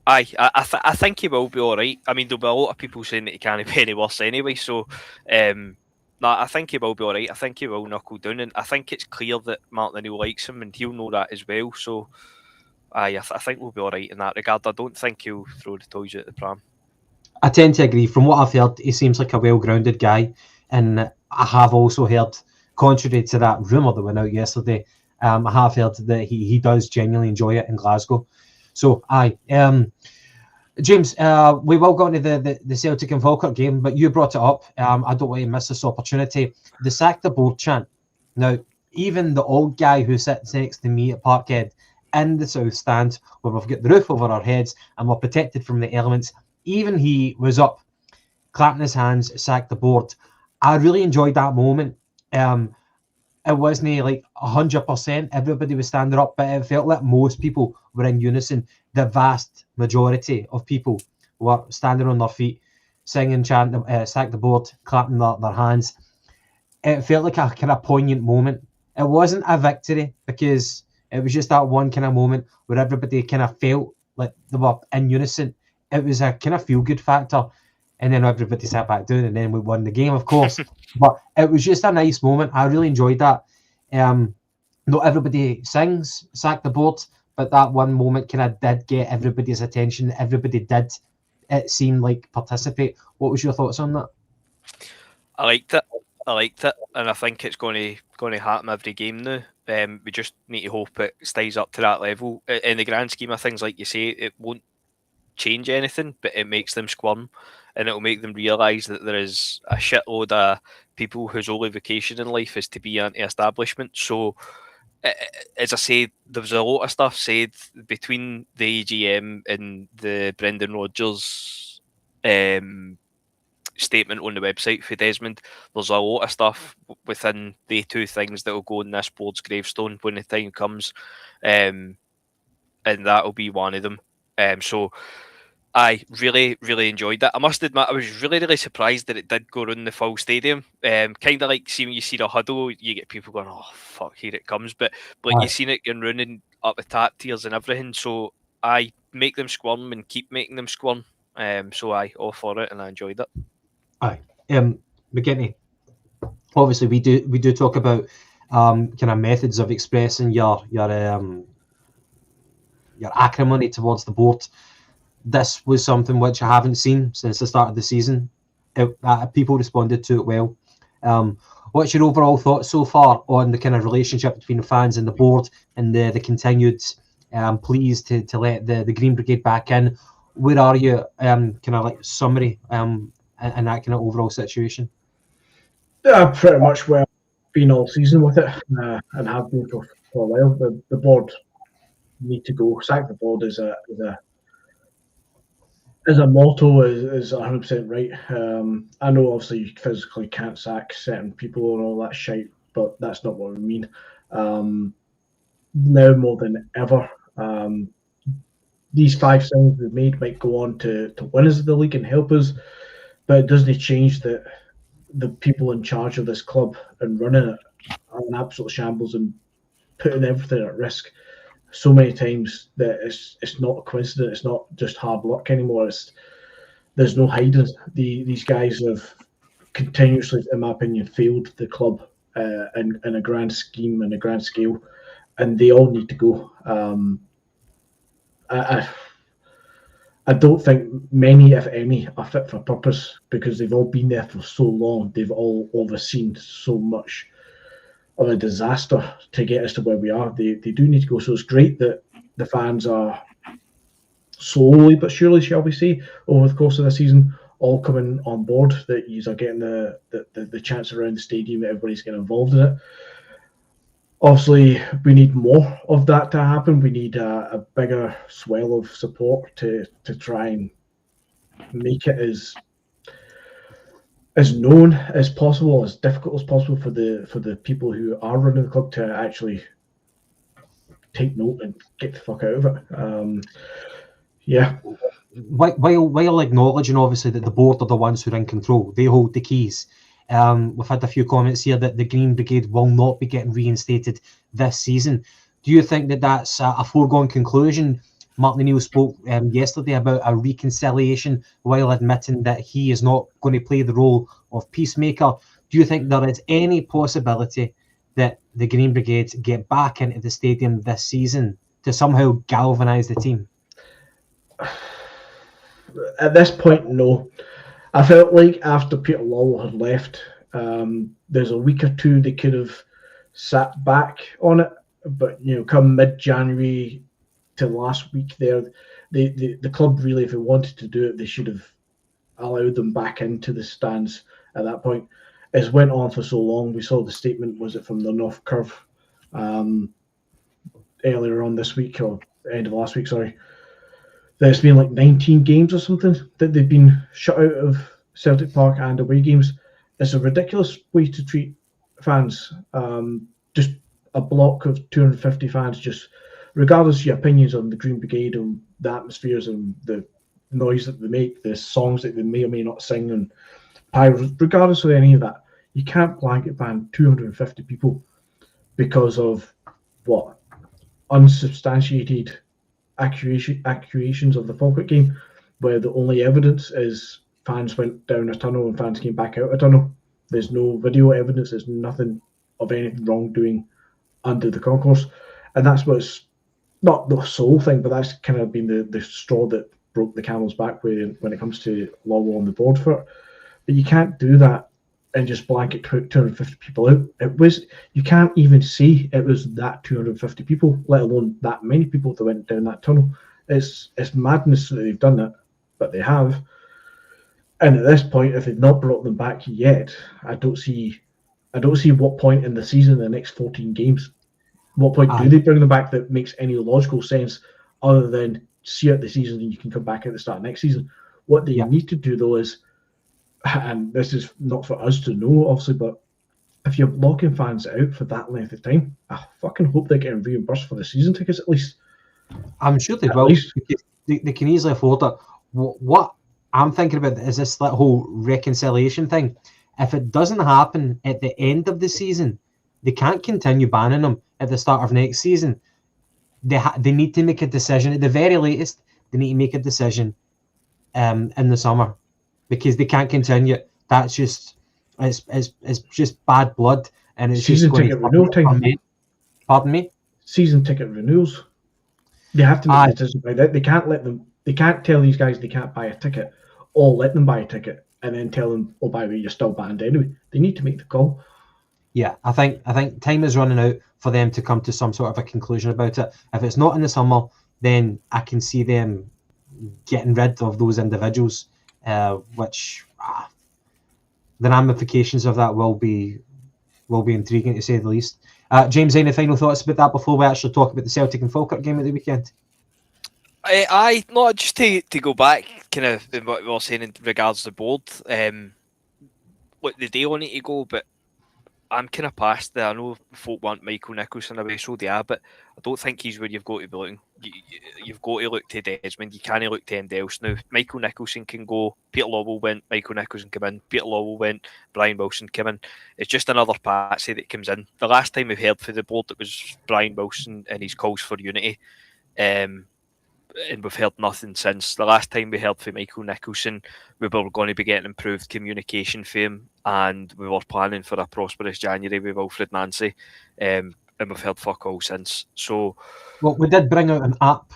I think he will be all right. I mean, there'll be a lot of people saying that he can't be any worse anyway, so I think he will be all right. I think he will knuckle down, and I think it's clear that Martin O'Neill likes him, and he'll know that as well. So I think we'll be all right in that regard. I don't think he'll throw the toys at the pram. I tend to agree. From what I've heard, he seems like a well-grounded guy, and I have also heard, contrary to that rumour that went out yesterday, I have heard that he does genuinely enjoy it in Glasgow. So, James, we will go into the Celtic and Falkirk game, but you brought it up. I don't want to miss this opportunity. The sack the board chant. Now, even the old guy who sits next to me at Parkhead in the south stand, where we've got the roof over our heads and we're protected from the elements, even he was up, clapping his hands, sacked the board. I really enjoyed that moment. It wasn't like 100%. Everybody was standing up, but it felt like most people were in unison. The vast majority of people were standing on their feet, singing, chanting, sack the board, clapping their hands. It felt like a kind of poignant moment. It wasn't a victory because it was just that one kind of moment where everybody kind of felt like they were in unison. It was a kind of feel-good factor. And then everybody sat back down and then we won the game, of course. But it was just a nice moment. I really enjoyed that. Not everybody sings, sack the board, but that one moment kind of did get everybody's attention. Everybody did, it seemed like, participate. What was your thoughts on that? I liked it, and I think it's going to happen every game now. We just need to hope it stays up to that level. In the grand scheme of things, like you say, it won't change anything, but it makes them squirm, and it'll make them realise that there is a shitload of people whose only vocation in life is to be anti-establishment. So, as I said, there was a lot of stuff said between the AGM and the Brendan Rodgers statement on the website for Desmond. There's a lot of stuff within the two things that will go in this board's gravestone when the time comes, and that'll be one of them. So I really, really enjoyed that. I must admit, I was really, really surprised that it did go around the full stadium. Kind of like when you see the huddle, you get people going, "Oh fuck, here it comes!" But you seen it going running up the tap tiers and everything. So I make them squirm and keep making them squirm. So I all for it, and I enjoyed it. Aye, McGinty. Obviously, we do talk about kind of methods of expressing your acrimony towards the board. This was something which I haven't seen since the start of the season. People responded to it well. What's your overall thoughts so far on the kind of relationship between the fans and the board, and the continued pleas to let the Green Brigade back in? Where are you, kind of like summary in that kind of overall situation? Yeah, pretty much where I've been all season with it, and have been for a while. The board need to go. Sack the board is a motto is 100% right. I know obviously you physically can't sack certain people and all that shit, but that's not what we mean. Now more than ever, these 5 signings we've made might go on to win us the league and help us, but it doesn't change that the people in charge of this club and running it are in absolute shambles and putting everything at risk so many times that it's not a coincidence. It's not just hard luck anymore. There's no hiding. These guys have continuously, in my opinion, failed the club in a grand scheme and a grand scale, and they all need to go. I don't think many, if any, are fit for purpose because they've all been there for so long. They've all overseen so much of a disaster to get us to where we are. They do need to go. So it's great that the fans are slowly but surely, shall we say, over the course of the season, all coming on board, that you are getting the chance around the stadium, that everybody's getting involved in it. Obviously, we need more of that to happen. We need a bigger swell of support to try and make it as known as possible, as difficult as possible for the people who are running the club to actually take note and get the fuck out of it. Yeah. While acknowledging obviously that the board are the ones who are in control, they hold the keys. We've had a few comments here that the Green Brigade will not be getting reinstated this season. Do you think that that's a foregone conclusion? Martin O'Neill spoke yesterday about a reconciliation while admitting that he is not going to play the role of peacemaker. Do you think there is any possibility that the Green Brigade get back into the stadium this season to somehow galvanise the team? At this point, no. I felt like after Peter Lawwell had left, there's a week or two they could have sat back on it, but come mid-January to last week there, the club really, if it wanted to do it, they should have allowed them back into the stands at that point. It's went on for so long. We saw the statement, was it from the North Curve, earlier on this week, or end of last week, sorry. There's been like 19 games or something that they've been shut out of Celtic Park and away games. It's a ridiculous way to treat fans. Just a block of 250 fans, just regardless of your opinions on the Green Brigade and the atmospheres and the noise that they make, the songs that they may or may not sing, and pyros, regardless of any of that, you can't blanket ban 250 people because of what? Unsubstantiated accusations of the Falkirk game, where the only evidence is fans went down a tunnel and fans came back out a tunnel. There's no video evidence. There's nothing of anything wrongdoing under the concourse, and that's what's not the sole thing, but that's kind of been the straw that broke the camel's back when it comes to Lawwell on the board for it. But you can't do that and just blanket 250 people out. You can't even see it was that 250 people, let alone that many people that went down that tunnel. It's madness that they've done that, but they have. And at this point, if they've not brought them back yet, I don't see what point in the season, the next 14 games, what point do they bring them back that makes any logical sense other than see out the season and you can come back at the start of next season. What they need to do though is, and this is not for us to know, obviously, but if you're blocking fans out for that length of time, I fucking hope they're getting reimbursed for the season tickets at least. I'm sure they will. They can easily afford it. What I'm thinking about is this whole reconciliation thing. If it doesn't happen at the end of the season, they can't continue banning them at the start of next season. They need to make a decision. At the very latest, they need to make a decision in the summer, because they can't continue. That's just it's just bad blood, and it's season just ticket renewal time. Pardon me. Season ticket renewals. They have to make a decision by that. They can't tell these guys they can't buy a ticket, or let them buy a ticket and then tell them, oh, by the way, you're still banned anyway. They need to make the call. Yeah, I think time is running out for them to come to some sort of a conclusion about it. If it's not in the summer, then I can see them getting rid of those individuals, which the ramifications of that will be intriguing, to say the least. James, any final thoughts about that before we actually talk about the Celtic and Falkirk game at the weekend? Not just to go back, kind of what we were saying in regards to the board. Look, the day on it to go, but I'm kind of past there. I know folk want Michael Nicholson away, so they are, but I don't think he's where you've got to be looking. You've got to look to Desmond. You can't look to anyone else now. Michael Nicholson can go. Peter Lawwell went. Michael Nicholson came in. Peter Lawwell went. Brian Wilson came in. It's just another patsy that comes in. The last time we've heard for the board, it was Brian Wilson and his calls for unity. And we've heard nothing since. The last time we heard from Michael Nicholson, we were going to be getting improved communication for him, and we were planning for a prosperous January with Wilfred Nancy, and we've heard fuck all since. So, well, we did bring out an app.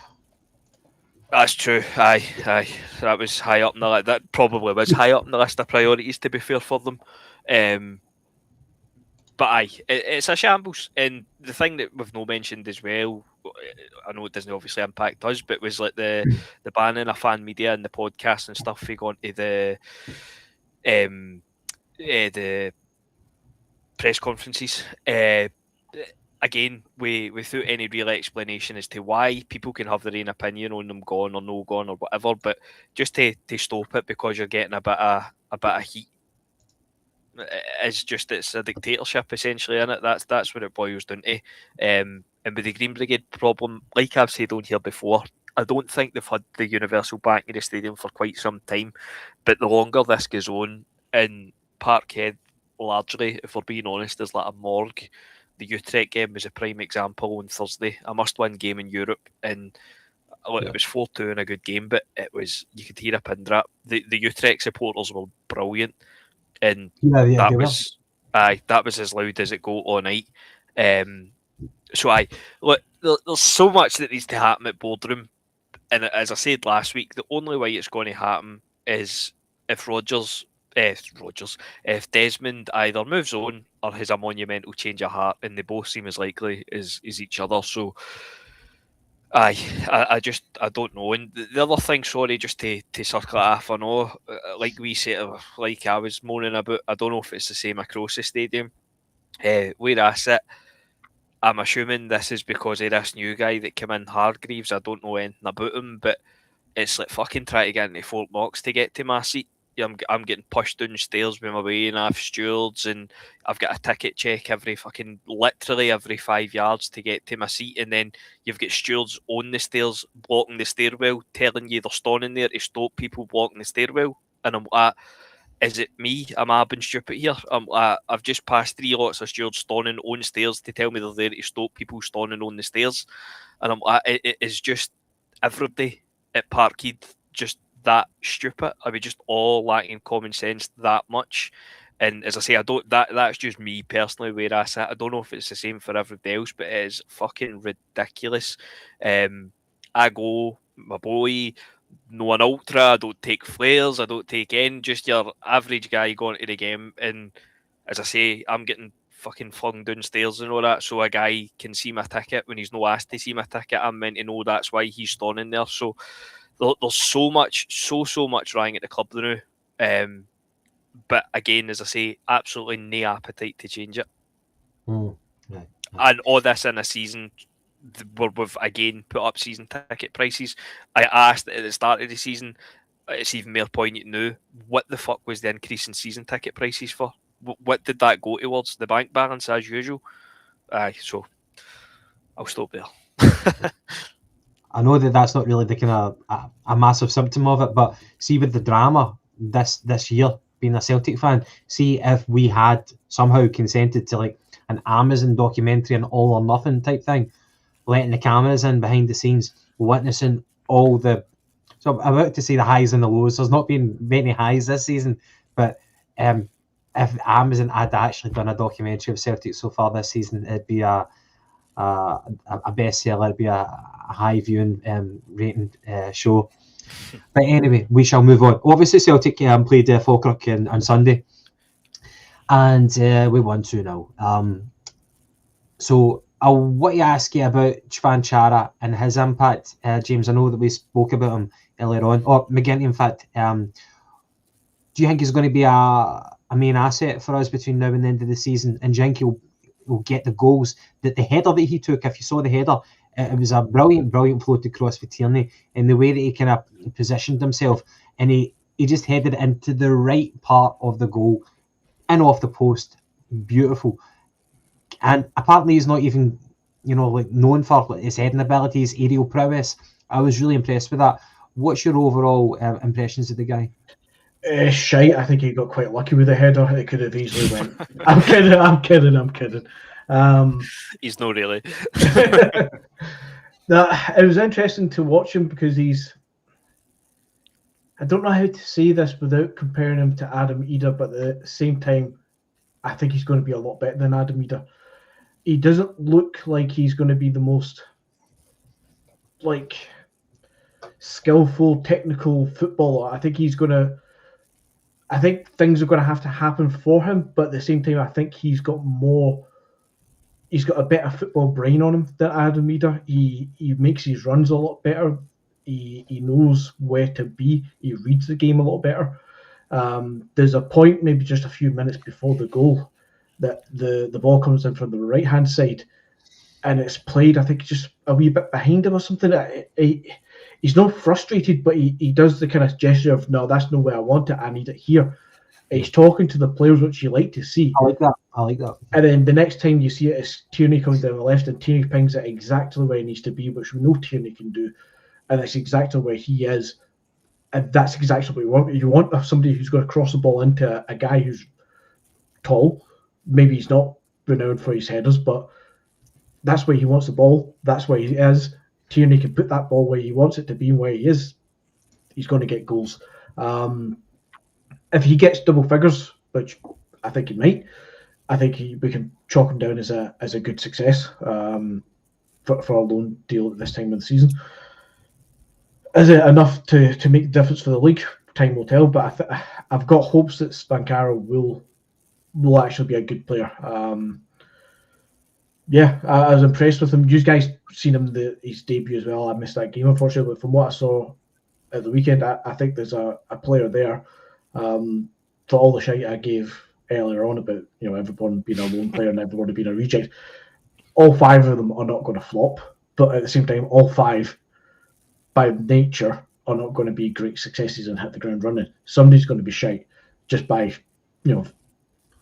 That's true. Aye, that was high up in the list. That probably was high up in the list of priorities, to be fair, for them. But aye, it's a shambles. And the thing that we've not mentioned as well, I know it doesn't obviously impact us, but was like the banning of fan media and the podcast and stuff we going to the press conferences. Again, without any real explanation as to why. People can have their own opinion on them gone or no gone or whatever, but just to stop it because you're getting a bit of heat. It's a dictatorship essentially, in it. That's what it boils down to. And with the Green Brigade problem, like I've said on here before, I don't think they've had the universal back in the stadium for quite some time. But the longer this goes on, in Parkhead, largely, if we're being honest, there's like a morgue. The Utrecht game was a prime example on Thursday. A must-win game in Europe, and it was 4-2 in a good game, but you could hear a pin drop. The Utrecht supporters were brilliant. And that was as loud as it got all night. So look, there's so much that needs to happen at boardroom, and as I said last week, the only way it's going to happen is if if Desmond either moves on or has a monumental change of heart, and they both seem as likely as each other. So, I don't know. And the other thing, sorry, just to circle it off, I know, like we said, like I was moaning about, I don't know if it's the same across the stadium. Where I sit, I'm assuming this is because of this new guy that came in, Hargreaves. I don't know anything about him, but it's like fucking trying to get into Fort Knox to get to my seat. Yeah, I'm getting pushed downstairs with my way and I have stewards, and I've got a ticket check literally every 5 yards to get to my seat, and then you've got stewards on the stairs blocking the stairwell, telling you they're standing there to stop people blocking the stairwell, and I'm like, is it me? Am I being stupid here? I've just passed 3 lots of stewards standing on stairs to tell me they're there to stop people standing on the stairs, and I'm like, it is just everybody at Parkhead just that stupid. I mean, just all lacking common sense that much. And as I say, I don't. That's just me personally where I sit. I don't know if it's the same for everybody else, but it is fucking ridiculous. I go, my boy, no an ultra. I don't take flares. I don't take any. Just your average guy going to the game. And as I say, I'm getting fucking flung downstairs and all that, so a guy can see my ticket when he's no asked to see my ticket. I'm meant to know that's why he's standing there. So there's so much wrong at the club now. But again, as I say, absolutely no appetite to change it. Right. And all this in a season where we've again put up season ticket prices. I asked at the start of the season, it's even more poignant now, what the fuck was the increase in season ticket prices for? What did that go towards? The bank balance as usual? So I'll stop there. I know that's not really the kind of a massive symptom of it, but see with the drama this year, being a Celtic fan, see if we had somehow consented to like an Amazon documentary, an all or nothing type thing, letting the cameras in behind the scenes, witnessing all the. So I'm about to say the highs and the lows. There's not been many highs this season, but if Amazon had actually done a documentary of Celtic so far this season, it'd be a bestseller. It'd be a high viewing rating show. But anyway, we shall move on. Obviously, Celtic played Falkirk on Sunday, and we won 2-0. So I want to ask you about Chvan Chara and his impact, James. I know that we spoke about him earlier on, or McGinty, in fact. Do you think he's going to be a main asset for us between now and the end of the season? And do you think he'll get the goals? That the header that he took, if you saw the header, it was a brilliant float across for Tierney, and the way that he kind of positioned himself, and he just headed into the right part of the goal and off the post. Beautiful. And apparently he's not even, like known for his heading ability, his aerial prowess. I was really impressed with that. What's your overall impressions of the guy? Shite. I think he got quite lucky with the header. It could have easily went. I'm kidding. He's not really. It was interesting to watch him because I don't know how to say this without comparing him to Adam Eder, but at the same time, I think he's going to be a lot better than Adam Eder. He doesn't look like he's going to be the most skillful, technical footballer. I think things are going to have to happen for him, but at the same time, I think he's got a better football brain on him than Adam Eder. He makes his runs a lot better. He knows where to be. He reads the game a lot better. There's a point, maybe just a few minutes before the goal, that the ball comes in from the right-hand side, and it's played, I think, just a wee bit behind him or something. He's not frustrated, but he does the kind of gesture of, no, that's not where I want it. I need it here. He's talking to the players, which you like to see. I like that. And then the next time you see it, it's Tierney coming down the left, and Tierney pings it exactly where he needs to be, which we know Tierney can do. And that's exactly where he is. And that's exactly what you want. You want somebody who's going to cross the ball into a guy who's tall. Maybe he's not renowned for his headers, but that's where he wants the ball. That's where he is. Tierney can put that ball where he wants it to be, and where he is, he's going to get goals. If he gets double figures, which I think he might, I think we can chalk him down as a good success. for a loan deal at this time of the season. Is it enough to make a difference for the league? Time will tell, but I've got hopes that Spankara will actually be a good player. Yeah, I was impressed with him. You guys seen him his debut as well. I missed that game, unfortunately, but from what I saw at the weekend, I think there's a player there. For all the shite I gave earlier on about everyone being a lone player and everyone being a reject, all 5 of them are not going to flop. But at the same time, all 5, by nature, are not going to be great successes and hit the ground running. Somebody's going to be shite just by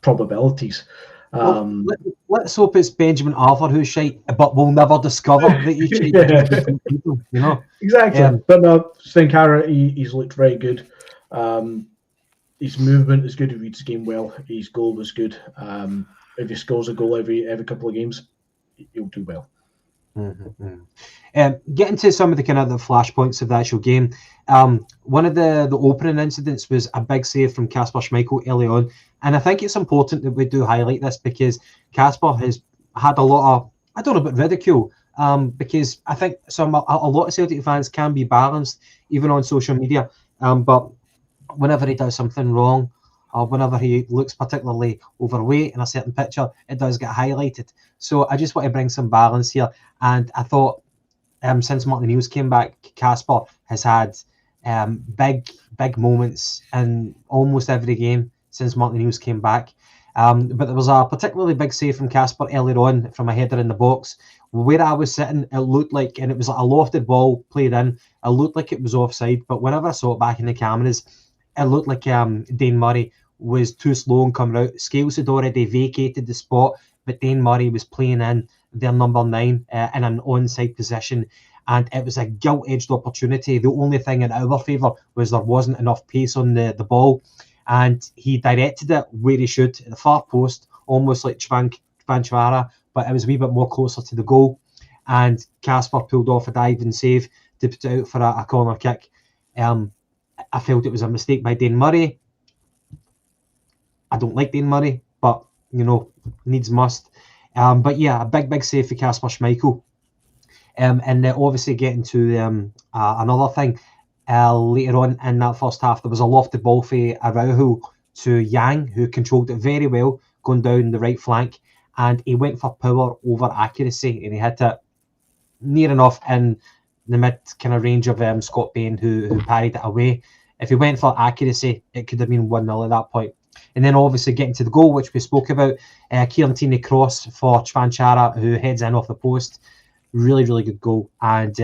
probabilities. Well, let's hope it's Benjamin Arthur who's shite, but we'll never discover that he's shite. Yeah. Exactly. But no, Spankara, he's looked very good. His movement is good. He reads the game well. His goal was good. If he scores a goal every couple of games, he'll do well. Getting to some of the kind of the flashpoints of the actual game, one of the opening incidents was a big save from Kasper Schmeichel early on, and I think it's important that we do highlight this because Kasper has had a lot of, I don't know about ridicule, because I think a lot of Celtic fans can be balanced even on social media, but whenever he does something wrong or whenever he looks particularly overweight in a certain picture, it does get highlighted. So I just want to bring some balance here. And I thought since Martin O'Neill's came back, Kasper has had big moments in almost every game since Martin O'Neill's came back. But there was a particularly big save from Kasper earlier on from a header in the box. Where I was sitting, it looked like, and it was like a lofted ball played in, it looked like it was offside. But whenever I saw it back in the cameras, it looked like Dane Murray was too slow in coming out. Scales had already vacated the spot, but Dane Murray was playing in their number 9 in an onside position, and it was a gilt-edged opportunity. The only thing in our favour was there wasn't enough pace on the ball, and he directed it where he should, at the far post, almost like Chvanchara, but it was a wee bit more closer to the goal, and Kasper pulled off a diving save to put it out for a corner kick. I felt it was a mistake by Dane Murray. I don't like Dane Murray, but needs must. But yeah, a big save for Kasper Schmeichel. And obviously getting to another thing later on in that first half, there was a lofted ball for Araujo to Yang, who controlled it very well, going down the right flank, and he went for power over accuracy, and he hit it near enough in the mid kind of range of Scott Bain, who parried it away. If he went for accuracy, it could have been 1-0 at that point. And then obviously getting to the goal, which we spoke about, Kieran Tierney cross for Chvanchara, who heads in off the post. Really, really good goal. And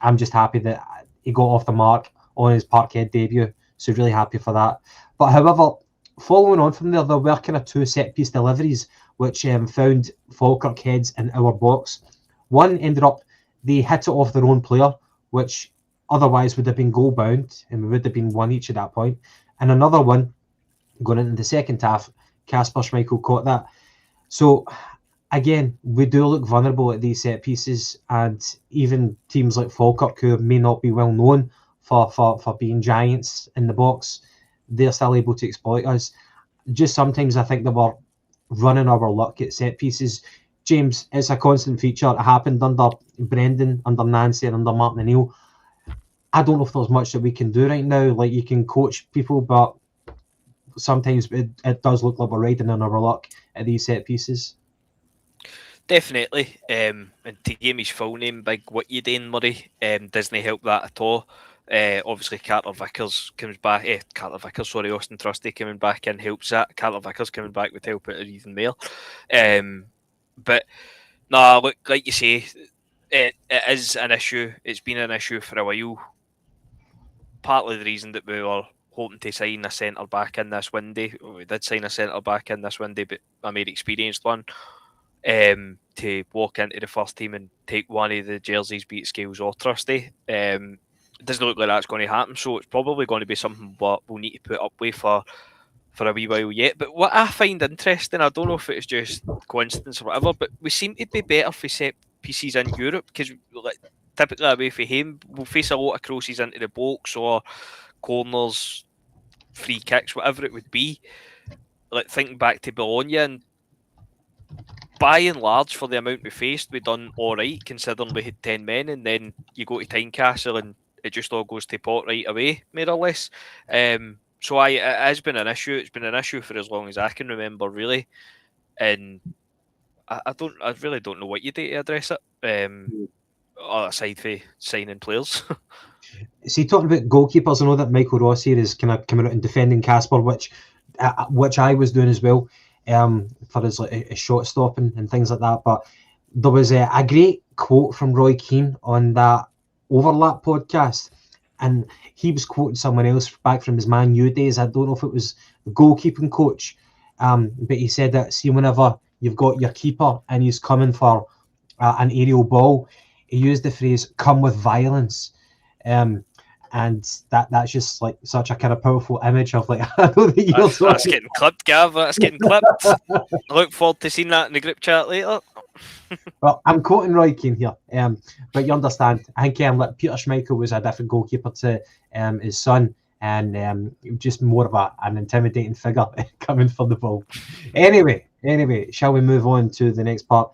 I'm just happy that he got off the mark on his Parkhead debut. So really happy for that. But however, following on from there were kind of 2 set-piece deliveries, which found Falkirk heads in our box. One ended up, they hit it off their own player, which otherwise would have been goal bound, and we would have been 1 each at that point. And another one, going into the second half, Kasper Schmeichel caught that. So again, we do look vulnerable at these set pieces, and even teams like Falkirk, who may not be well known for being giants in the box, they're still able to exploit us. Just sometimes I think that we're running our luck at set pieces. James, it's a constant feature. It happened under Brendan, under Nancy, and under Martin O'Neill. I don't know if there's much that we can do right now. Like, you can coach people, but sometimes it does look like we're riding on our luck at these set pieces. Definitely. And to give his full name, Big What You Dane Murray, doesn't help that at all. Obviously, Carter Vickers comes back. Austin Trusty coming back in helps that. Carter Vickers coming back would help it even more. But no, look, like you say, it is an issue. It's been an issue for a while. Partly the reason that we were hoping to sign a centre back in this window. We did sign a centre back in this window, but a more experienced one. To walk into the first team and take one of the jerseys, be it Scales or Trusty. It doesn't look like that's going to happen, so it's probably going to be something we'll need to put up with for a wee while yet. But what I find interesting, I don't know if it's just coincidence or whatever, but we seem to be better for set pieces in Europe, because typically away from home, we'll face a lot of crosses into the box or corners, free kicks, whatever it would be. Like thinking back to Bologna and by and large, for the amount we faced, we done all right, considering we had 10 men, and then you go to Tynecastle and it just all goes to pot right away, more or less. So it has been an issue. It's been an issue for as long as I can remember, really. And I really don't know what you do to address it. Aside from signing players. See, talking about goalkeepers, I know that Michael Ross here is kind of coming out and defending Casper, which I was doing as well, for his like a shot stopping and things like that. But there was a great quote from Roy Keane on that Overlap podcast, and he was quoting someone else back from his Man U days. I don't know if it was the goalkeeping coach, but he said that, see, whenever you've got your keeper and he's coming for an aerial ball, he used the phrase "come with violence." And that's just like such a kind of powerful image of like I know that that's getting clipped, Gav. That's getting clipped. I look forward to seeing that in the group chat later. Well, I'm quoting Roy Keane here, but you understand. I think like Peter Schmeichel was a different goalkeeper to his son, and just more of an intimidating figure coming for the ball. Anyway, shall we move on to the next part?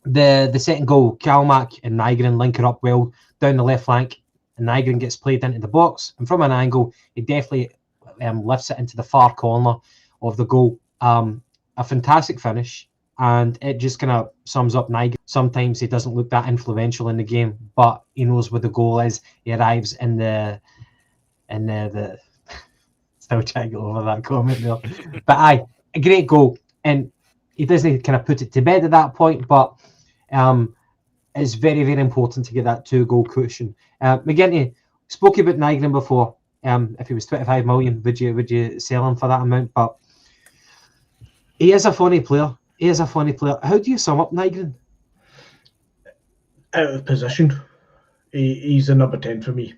The second goal, Kalmak and Nygren linking up well down the left flank, and Nygren gets played into the box, and from an angle, he definitely lifts it into the far corner of the goal. A fantastic finish, and it just kind of sums up Nygren. Sometimes he doesn't look that influential in the game, but he knows where the goal is. He arrives in the still trying to get over that comment there. But a great goal, and he doesn't kind of put it to bed at that point, but it's very, very important to get that 2-goal cushion. McGinty, spoke about Nygren before. If he was 25 million, would you sell him for that amount? But he is a funny player. How do you sum up Nygren? Out of position. He's a number 10 for me.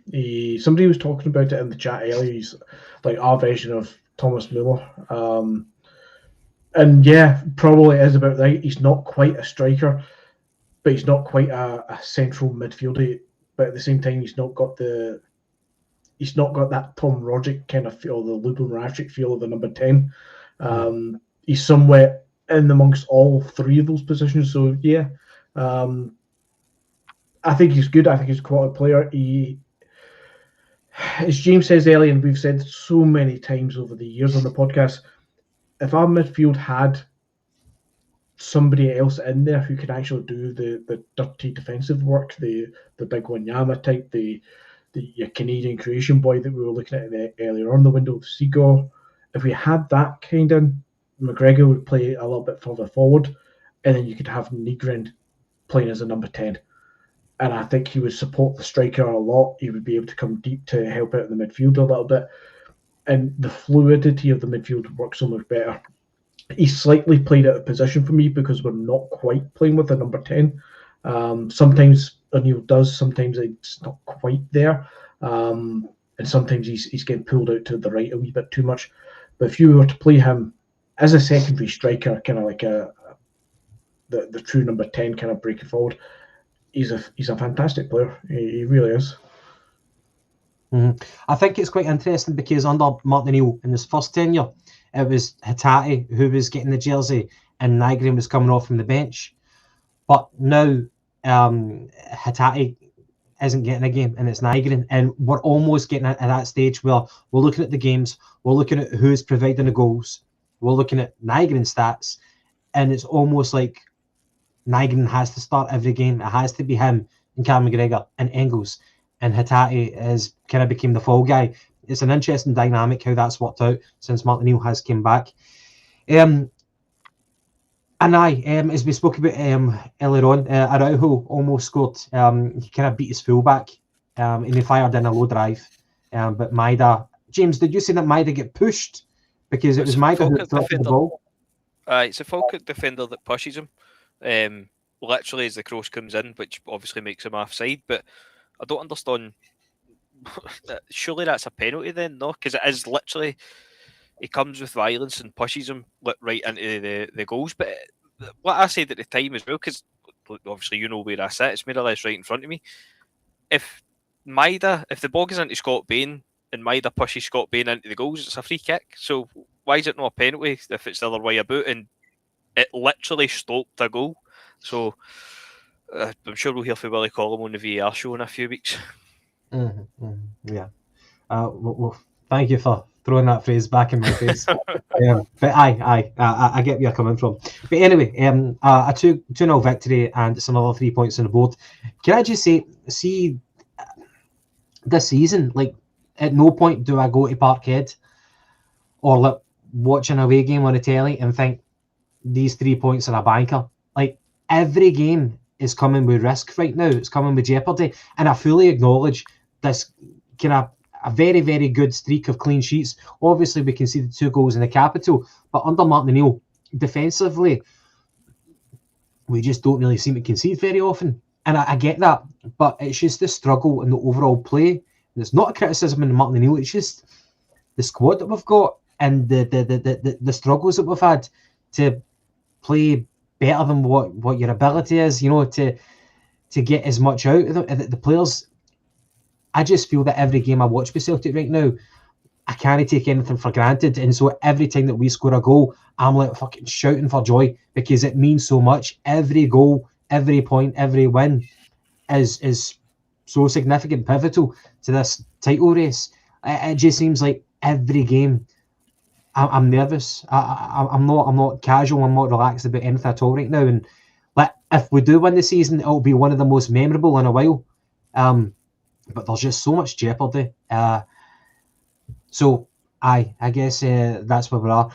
Somebody was talking about it in the chat earlier. He's like our version of Thomas Muller. And yeah, probably is about right. He's not quite a striker, but he's not quite a central midfielder. But at the same time, he's not got that Tom Roderick kind of feel, the Lublin Rajic feel of a number 10. He's somewhere in amongst all three of those positions. So yeah, I think he's good. I think he's a quality player. As James says earlier, and we've said so many times over the years on the podcast, if our midfield had somebody else in there who could actually do the dirty defensive work, the big Wanyama type, the Canadian Croatian boy that we were looking at earlier on the window of Seagull, if we had that kind of, McGregor would play a little bit further forward, and then you could have Nygren playing as a number 10. And I think he would support the striker a lot. He would be able to come deep to help out in the midfield a little bit. And the fluidity of the midfield would work so much better. He's slightly played out of position for me because we're not quite playing with a number 10. Sometimes O'Neill does, sometimes it's not quite there. And sometimes he's getting pulled out to the right a wee bit too much. But if you were to play him as a secondary striker, kind of like the true number 10 kind of breaking forward, he's a fantastic player. He really is. Mm-hmm. I think it's quite interesting because under Martin O'Neill in his first tenure, it was Hatate who was getting the jersey and Nygren was coming off from the bench. But now Hatate isn't getting a game and it's Nygren, and we're almost getting at that stage where we're looking at the games, we're looking at who's providing the goals, we're looking at Nygren stats, and it's almost like Nygren has to start every game. It has to be him and Cam McGregor and Engels, and Hatate has kind of became the fall guy. It's an interesting dynamic how that's worked out since Martin O'Neill has came back. As we spoke about earlier on, Araujo almost scored. He kind of beat his fullback, and he fired in a low drive. But Maida, James, did you see that Maida get pushed because it was Maida who dropped the ball? It's a Falkirk defender that pushes him. Literally as the cross comes in, which obviously makes him offside. But I don't understand. Surely that's a penalty then, no? Because it is literally, he comes with violence and pushes him right into the goals. But what I said at the time as well, because obviously you know where I sit, it's more or less right in front of me. If the ball goes into Scott Bain and Maida pushes Scott Bain into the goals, it's a free kick. So why is it not a penalty if it's the other way about? And it literally stopped a goal. So I'm sure we'll hear from Willie Collum on the VAR show in a few weeks. Yeah. Well, thank you for throwing that phrase back in my face. But I get where you're coming from. But anyway, a 2-0 victory, and it's another 3 points on the board. Can I just say, see, this season, like, at no point do I go to Parkhead or like watch an away game on the telly and think these 3 points are a banker. Like, every game is coming with risk right now. It's coming with jeopardy, and I fully acknowledge this kind of a very, very good streak of clean sheets. Obviously, we conceded 2 goals in the capital, but under Martin O'Neill, defensively, we just don't really seem to concede very often. And I get that, but it's just the struggle in the overall play. And it's not a criticism in Martin O'Neill, it's just the squad that we've got and the struggles that we've had to play better than what your ability is, to get as much out of the players. I just feel that every game I watch with Celtic right now, I can't take anything for granted. And so every time that we score a goal, I'm like fucking shouting for joy because it means so much. Every goal, every point, every win is so significant, pivotal to this title race. It just seems like every game I'm nervous. I'm not casual. I'm not relaxed about anything at all right now. And like, if we do win the season, it'll be one of the most memorable in a while. But there's just so much jeopardy. So I guess that's where we are.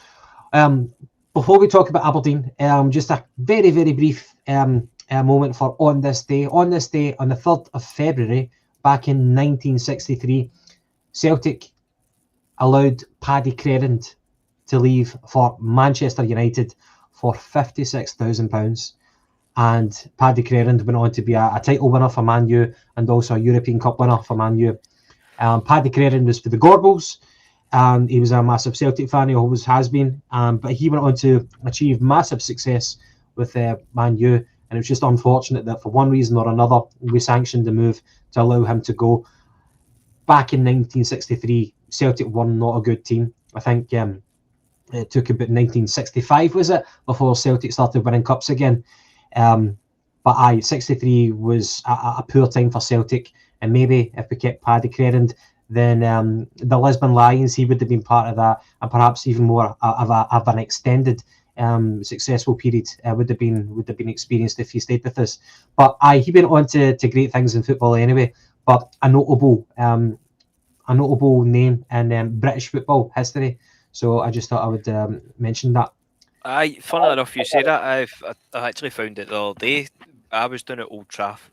Before we talk about Aberdeen, just a very, very brief moment for on this day. On this day, on the 3rd of February, back in 1963, Celtic allowed Paddy Crerand to leave for Manchester United for £56,000. And Paddy Crerand went on to be a title winner for Man U and also a European Cup winner for Man U. Paddy Crerand was for the Gorbals. He was a massive Celtic fan, he always has been. But he went on to achieve massive success with Man U. And it was just unfortunate that for one reason or another, we sanctioned the move to allow him to go. Back in 1963, Celtic were not a good team. I think it took about 1965, was it, before Celtic started winning cups again. But 63 was a poor time for Celtic, and maybe if we kept Paddy Crerand, then the Lisbon Lions, he would have been part of that, and perhaps even more of an extended successful period would have been experienced if he stayed with us. But he went on to great things in football anyway. But a notable name in British football history. So I just thought I would mention that. Funnily enough, you say that. I actually found it the other day. I was down at Old Trafford,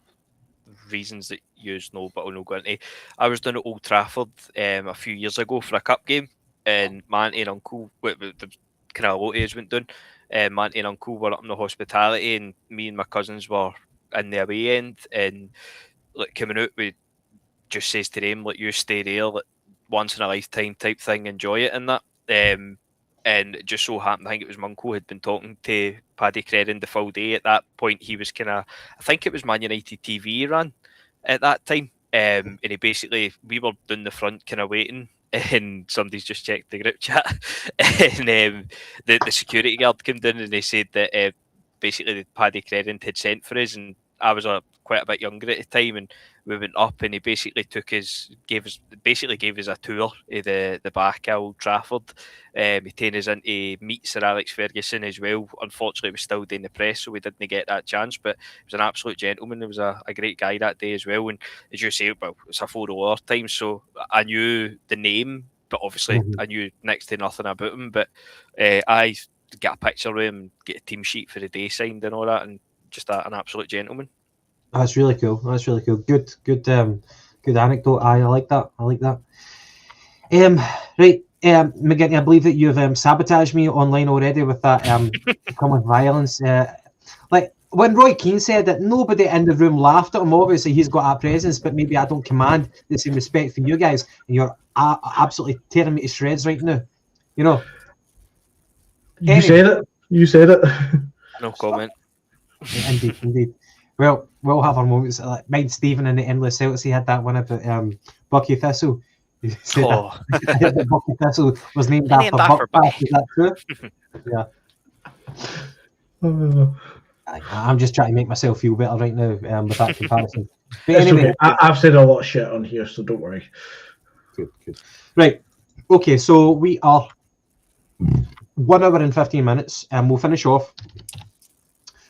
reasons that you know, but I'll not go into. I was down at Old Trafford a few years ago for a cup game, and my auntie and uncle, the kind of lot of us went down. My auntie and uncle were up in the hospitality, and me and my cousins were in the away end, and like coming out, we just says to them, like, you stay there, like, once in a lifetime type thing, enjoy it and that. And it just so happened, I think it was my uncle had been talking to Paddy Crerand the full day. At that point, he was kind of, I think it was Man United TV ran at that time. And he basically, we were down the front kind of waiting, and somebody's just checked the group chat. And the security guard came down and they said that basically Paddy Crerand had sent for us, and I was quite a bit younger at the time, and we went up, and he basically gave us a tour of the back of Old Trafford. He taken us in to meet Sir Alex Ferguson as well. Unfortunately, we were still doing the press, so we didn't get that chance, but he was an absolute gentleman. He was a great guy that day as well. And as you say, well, it's a 4-hour time, so I knew the name, but obviously I knew next to nothing about him. But I got a picture of him, get a team sheet for the day signed and all that, and just an absolute gentleman. That's really cool. Good anecdote. I like that. Right, McGinty, I believe that you've sabotaged me online already with that common violence. Like when Roy Keane said that nobody in the room laughed at him, obviously he's got a presence, but maybe I don't command the same respect from you guys, and you're absolutely tearing me to shreds right now. You know. Anyway. You said it. No comment. Indeed. Well, we'll have our moments. Like mind Stephen in the Endless Celts, he had that one about Bucky Thistle. He said that Bucky Thistle was named after Buck. Is that true? Yeah. I'm just trying to make myself feel better right now with that comparison. But It's anyway, okay. I've said a lot of shit on here, so don't worry. good. Right. Okay, so we are 1 hour and 15 minutes, and we'll finish off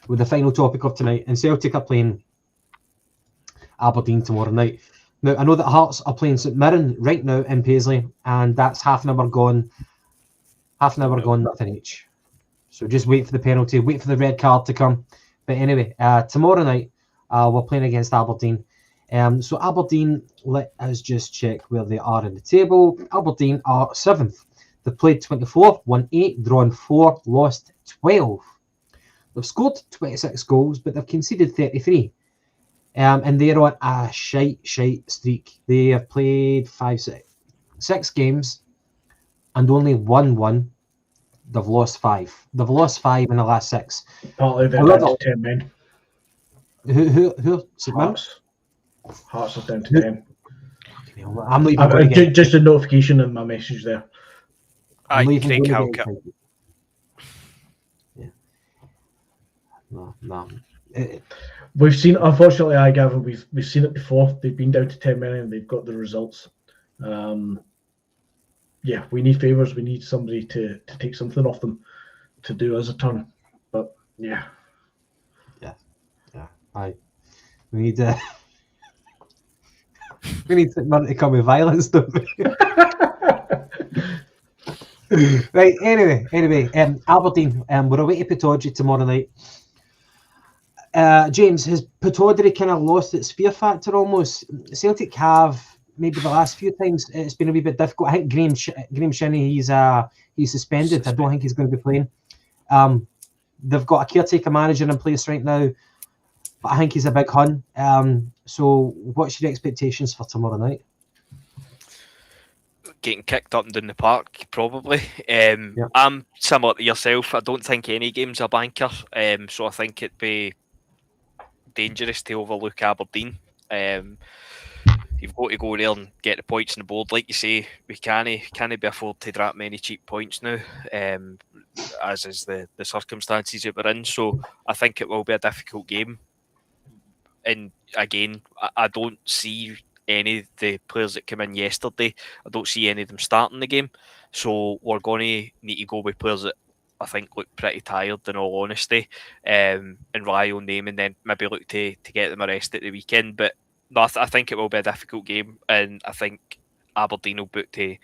with the final topic of tonight. And Celtic are playing Aberdeen tomorrow night. Now, I know that Hearts are playing St Mirren right now in Paisley, and that's half an hour gone, nothing each. So just wait for the penalty, wait for the red card to come. But anyway, tomorrow night, we're playing against Aberdeen. So Aberdeen, let us just check where they are in the table. Aberdeen are 7th. They've played 24, won 8, drawn 4, lost 12. They've scored 26 goals, but they've conceded 33. And they're on a shite streak. They have played 6 games and only won 1. They've lost 5. They've lost 5 in the last 6. Partly they're down to 10 men. Who? Hearts are down to 10. I'm not even going to get... Just a notification in my message there. Craig Halkett. Yeah. No. We've seen, unfortunately, Gavin, we've seen it before. They've been down to 10 men and they've got the results. Yeah, we need favours. We need somebody to take something off them to do us a turn. But yeah. We need we need someone to come with violence, don't we? Right. Anyway, Aberdeen. We're away to Pittodrie tomorrow night. James, has Pittodrie kind of lost its fear factor almost? Celtic have. Maybe the last few times it's been a wee bit difficult. I think Graham Shinney, he's suspended. I don't think he's going to be playing. They've got a caretaker manager in place right now, but I think he's a big hun. So what's your expectations for tomorrow night? Getting kicked up and down the park, probably. I'm similar to yourself. I don't think any game's a banker, so I think it'd be dangerous to overlook Aberdeen. You've got to go there and get the points on the board. Like you say, we can't be afford to drop many cheap points now, as is the circumstances that we're in. So I think it will be a difficult game. And again, I don't see any of the players that came in yesterday. I don't see any of them starting the game. So we're going to need to go with players that I think look pretty tired, in all honesty, and rely on them, and then maybe look to get them a rest at the weekend. But no, I think it will be a difficult game, and I think Aberdeen will book to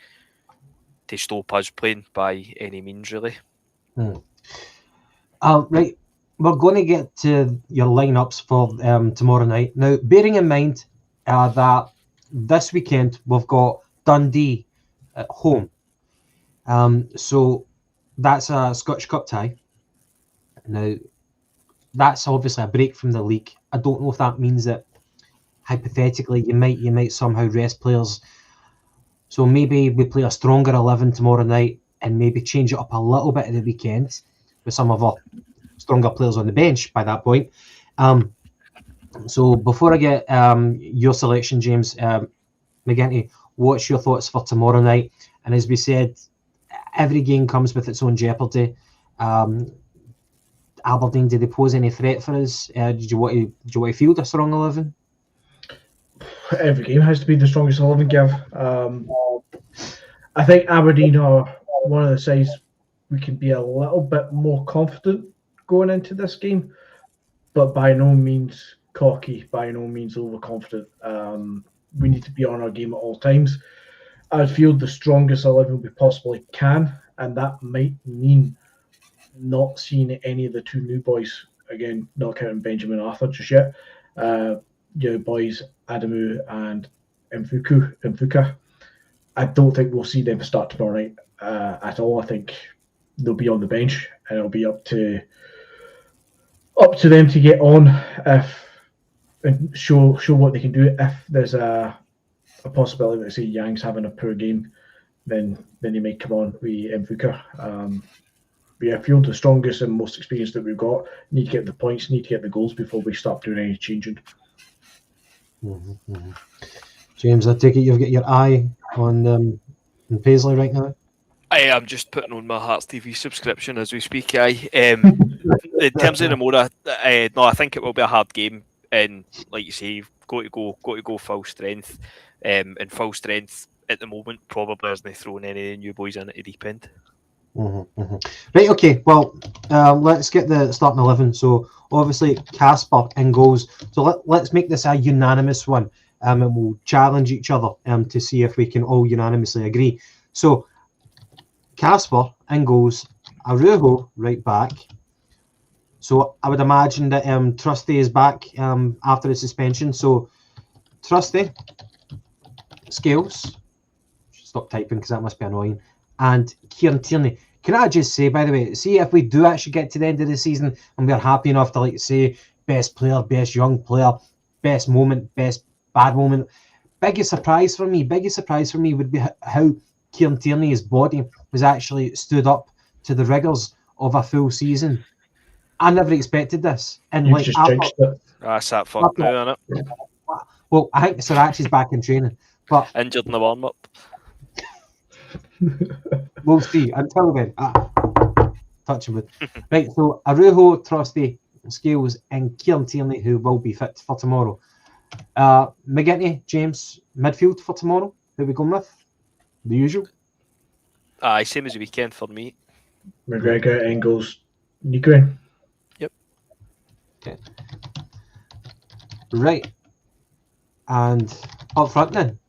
stop us playing by any means, really. Right, we're going to get to your lineups for tomorrow night. Now, bearing in mind that this weekend we've got Dundee at home, so that's a Scottish Cup tie. Now, that's obviously a break from the league. I don't know if that means that hypothetically you might somehow rest players. So maybe we play a stronger 11 tomorrow night and maybe change it up a little bit at the weekend with some of our stronger players on the bench by that point. So before I get your selection, James, McGinty, what's your thoughts for tomorrow night? And as we said, every game comes with its own jeopardy. Aberdeen, did they pose any threat for us? Did you want to field a strong 11? Every game has to be the strongest 11, Gav. I think Aberdeen are one of the sides we can be a little bit more confident going into this game, but by no means cocky, by no means overconfident. We need to be on our game at all times. I feel the strongest 11 we possibly can, and that might mean not seeing any of the two new boys, again, not counting Benjamin Arthur just yet. Boys Adamu and Mfuka. I don't think we'll see them start tomorrow night at all. I think they'll be on the bench, and it'll be up to them to get on and show what they can do. If there's a possibility that, say, Yang's having a poor game, then he may come on with Mfuka. I feel the strongest and most experienced that we've got. Need to get the points, need to get the goals before we start doing any changing. James, I take it you've got your eye on Paisley right now? I'm just putting on my Hearts TV subscription as we speak. In terms of Namora, no, I think it will be a hard game, and like you say, you've got to go full strength, and full strength at the moment probably isn't throwing any of the new boys in at the deep end. Right, okay, well, let's get the starting 11. So obviously Casper in goals. So let's make this a unanimous one, and we'll challenge each other to see if we can all unanimously agree. So Casper in goals, Arujo right back. So I would imagine that Trusty is back after the suspension. So Trusty, Scales, stop typing because that must be annoying, and Kieran Tierney. Can I just say, by the way, see if we do actually get to the end of the season and we're happy enough to like say best player, best young player, best moment, best bad moment. Biggest surprise for me would be how Kieran Tierney's body was actually stood up to the rigours of a full season. I never expected this. And You've just jinxed it. That's that fuck now, isn't it? Well, I think Sirachi's back in training, but injured in the warm up. We'll see. Until then, touching wood. Right, so Arujo, Trusty, Scales, and Kieran Tierney, who will be fit for tomorrow. McGinty, James, midfield for tomorrow. Who we going with? The usual. Same as the weekend for me. McGregor, Engels, Nygren. Yep. Okay. Right. And up front then.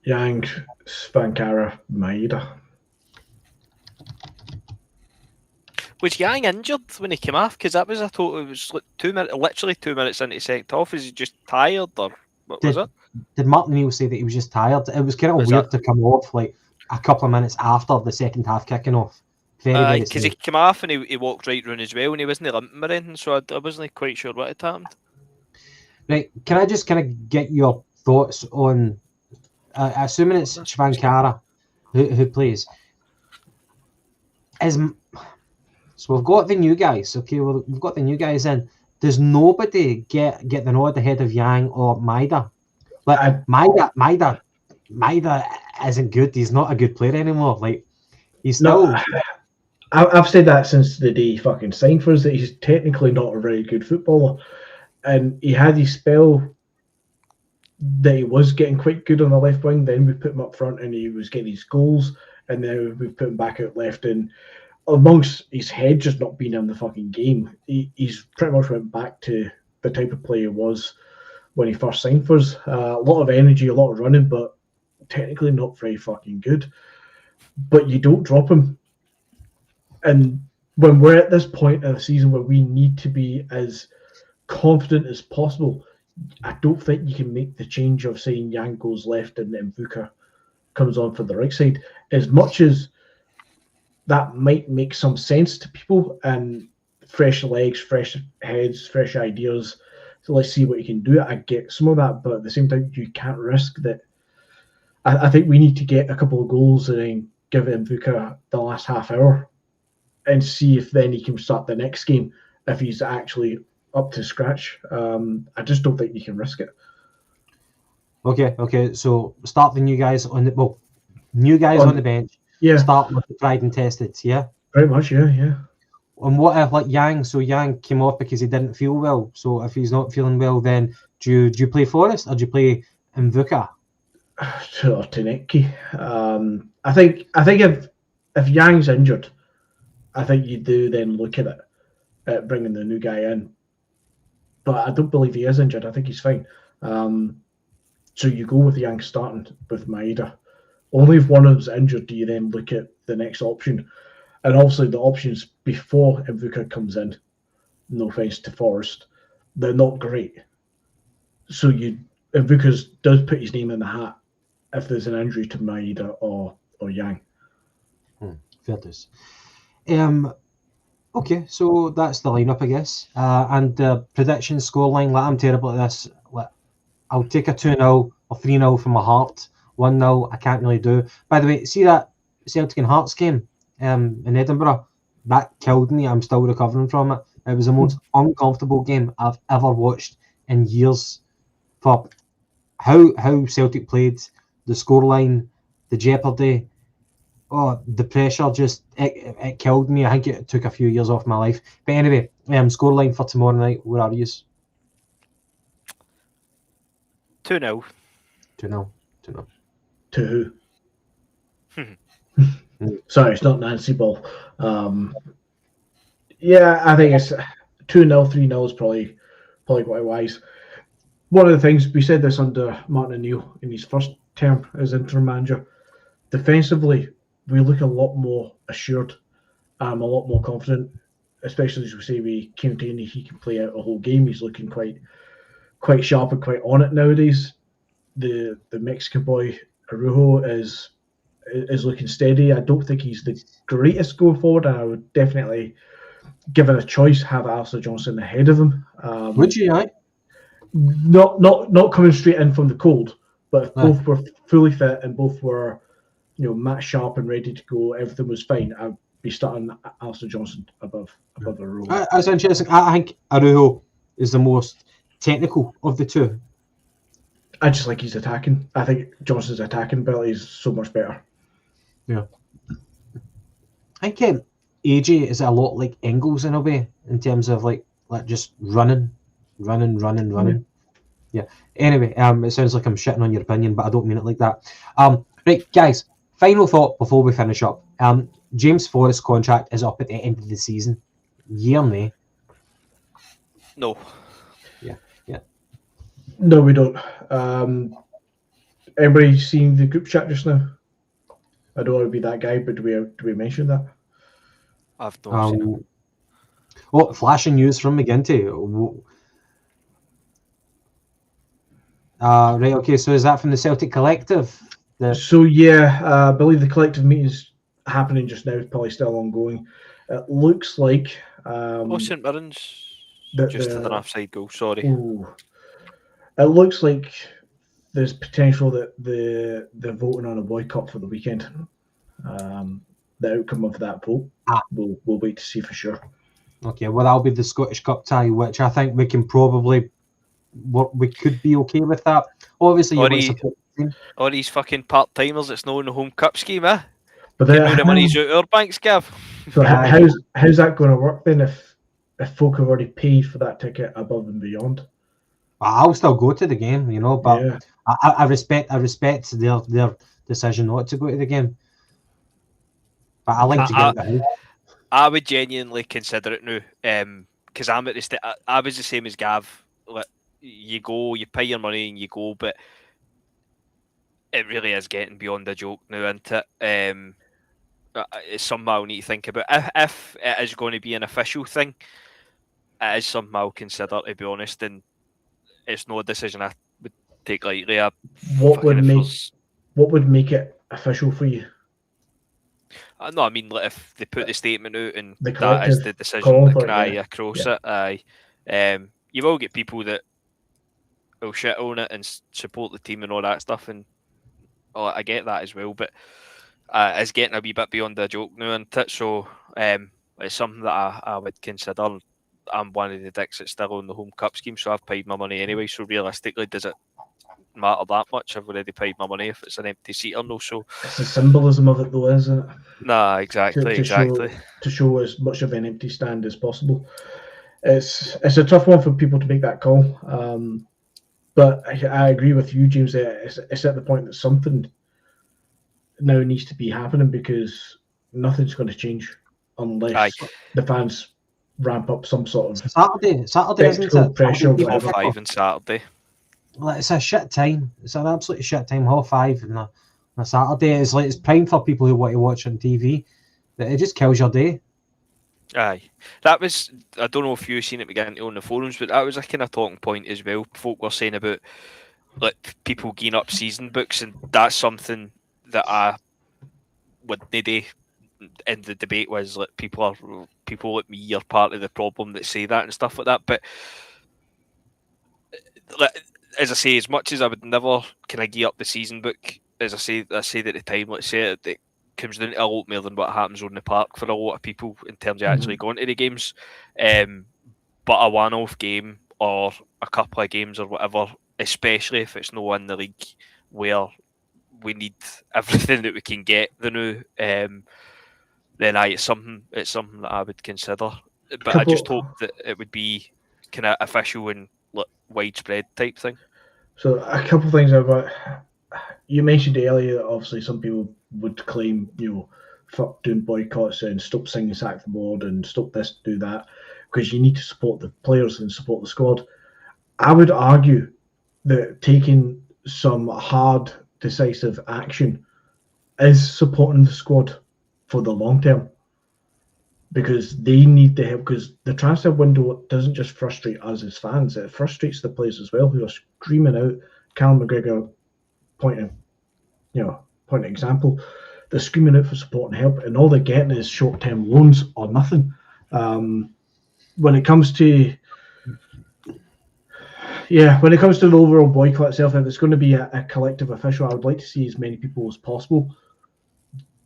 Yang, Spankara, Maeda. Was Yang injured when he came off? Because that was it was like literally 2 minutes into second half. Is he just tired or what was it? Did Martin Neal say that he was just tired? It was kind of weird to come off like a couple of minutes after the second half kicking off. Because he came off and he walked right round as well, and he wasn't limping or anything, so I wasn't quite sure what had happened. Right, can I just kind of get your thoughts on, assuming it's Spankara who plays, so we've got the new guys, okay, we've got the new guys in. Does nobody get the nod ahead of Yang or Maeda? Like Maeda isn't good. He's not a good player anymore. Like he's still. No, I've said that since the day he fucking signed for us, that he's technically not a very good footballer, and he had his spell that he was getting quite good on the left wing. Then we put him up front, and he was getting his goals, and then we put him back out left. And amongst his head just not being in the fucking game, he's pretty much went back to the type of player he was when he first signed for us. A lot of energy, a lot of running, but technically not very fucking good. But you don't drop him. And when we're at this point of the season where we need to be as confident as possible, I don't think you can make the change of saying Yang goes left and then Vuka comes on for the right side. As much as that might make some sense to people, and fresh legs, fresh heads, fresh ideas. So let's see what you can do. I get some of that, but at the same time, you can't risk that. I think we need to get a couple of goals and then give Mvuka the last half hour and see if then he can start the next game if he's actually up to scratch. I just don't think you can risk it. Okay. So start the new guys on the on the bench. Yeah. Start with the tried and tested, yeah? Pretty much, yeah. And what if like Yang? So Yang came off because he didn't feel well. So if he's not feeling well, then do you play Forrest or do you play Mvuka? Or Taneki. I think if Yang's injured, I think you do then look at it, at bringing the new guy in. But I don't believe he is injured. I think he's fine. So you go with Yang starting with Maeda. Only if one of them's injured do you then look at the next option. And obviously the options before Mvuka comes in, no offence to Forrest, they're not great. So Mvuka does put his name in the hat if there's an injury to Maeda or Yang. Fair dues. Okay, so that's the lineup, I guess. And the prediction scoreline, I'm terrible at this. I'll take a 2-0 or 3-0 from my heart. 1-0, I can't really do. By the way, see that Celtic and Hearts game in Edinburgh? That killed me. I'm still recovering from it. It was the most uncomfortable game I've ever watched in years. For how Celtic played, the scoreline, the jeopardy, the pressure just it killed me. I think it took a few years off my life. But anyway, scoreline for tomorrow night. Where are you? 2-0. 2-0. 2-0. To who? Sorry, it's not Nancy Ball. Yeah, I think it's 2-0, 3-0 is probably quite wise. One of the things we said this under Martin O'Neill in his first term as interim manager. Defensively, we look a lot more assured. A lot more confident, especially as we say we Kieran he can play out a whole game. He's looking quite sharp and quite on it nowadays. The Mexican boy Arujo is looking steady. I don't think he's the greatest going forward. I would definitely, given a choice, have Alistair Johnston ahead of him. Would you? Aye? Not coming straight in from the cold, but if both were fully fit and both were, match sharp and ready to go, everything was fine. I'd be starting Alistair Johnston above Arujo. That's interesting. I think Arujo is the most technical of the two. I just like he's attacking. I think Johnston's attacking ability is so much better. Yeah. I think AJ is a lot like Engels in a way, in terms of like just running. Yeah. Anyway, it sounds like I'm shitting on your opinion, but I don't mean it like that. Right, guys. Final thought before we finish up. James Forrest's contract is up at the end of the season. Year May. No. Yeah. No, we don't. Everybody seen the group chat just now? I don't want to be that guy, but do we mention that? I've not seen it. Oh, flashing news from McGinty. Right, okay, so is that from the Celtic Collective? So yeah, I believe the collective meeting's happening just now. It's probably still ongoing. It looks like St Mirren's just had an offside goal. Sorry. Ooh, it looks like there's potential that they're voting on a boycott for the weekend. The outcome of that vote, we'll wait to see for sure. Okay, well that'll be the Scottish Cup tie, which I think we can probably, we could be okay with that. Obviously, you want to support the team. Or these fucking part timers that's not in the home cup scheme, eh? But then the money's out our banks, Gav. So how's that going to work then if folk have already paid for that ticket above and beyond? I'll still go to the game, but yeah. I respect their decision not to go to the game. But I like to get it. I would genuinely consider it now, because I'm at the I was the same as Gav. Like, you go, you pay your money, and you go, but it really is getting beyond a joke now, isn't it? It's something I'll need to think about. If it is going to be an official thing, it is something I'll consider, to be honest, and it's not a decision I would take lightly. What would make it official for you? No, I mean, like, if they put the statement out and that is the decision that can across it, you will get people that will shit on it and support the team and all that stuff, and I get that as well, but it's getting a wee bit beyond the joke now, isn't it? So it's something that I would consider. I'm one of the dicks that's still on the home cup scheme, so I've paid my money anyway. So realistically, does it matter that much? I've already paid my money if it's an empty seat or no. So it's the symbolism of it, though, isn't it? Nah, exactly. To show as much of an empty stand as possible. It's a tough one for people to make that call. But I agree with you, James. It's at the point that something now needs to be happening, because nothing's going to change unless the fans ramp up some sort of Saturday, isn't it? Pressure. 5 on Saturday. Well, it's a shit time. It's an absolutely shit time. 5:30 on a Saturday. It's prime for people who want to watch on TV. It just kills your day. Aye, that was. I don't know if you've seen it again on the forums, but that was a kind of talking point as well. Folk were saying about like people geeing up season books, and that's something that I would need. In the debate was like people like me are part of the problem that say that and stuff like that. But like, as I say, as much as I would never kind of gear up the season book, as I said at the time, let's say it comes down to a lot more than what happens on the park for a lot of people in terms of actually going to the games. But a one-off game or a couple of games or whatever, especially if it's no in the league where we need everything that we can get the new, then it's something that I would consider. But I just hope that it would be kind of official and widespread type thing. So a couple of things about, you mentioned earlier that obviously some people would claim, fuck doing boycotts and stop singing sack the board and stop this, do that, because you need to support the players and support the squad. I would argue that taking some hard, decisive action is supporting the squad for the long term, because they need the help, because the transfer window doesn't just frustrate us as fans, it frustrates the players as well, who are screaming out. Callum McGregor pointing example, they're screaming out for support and help, and all they're getting is short-term loans or nothing. When it comes to the overall boycott itself, if it's going to be a collective official, I would like to see as many people as possible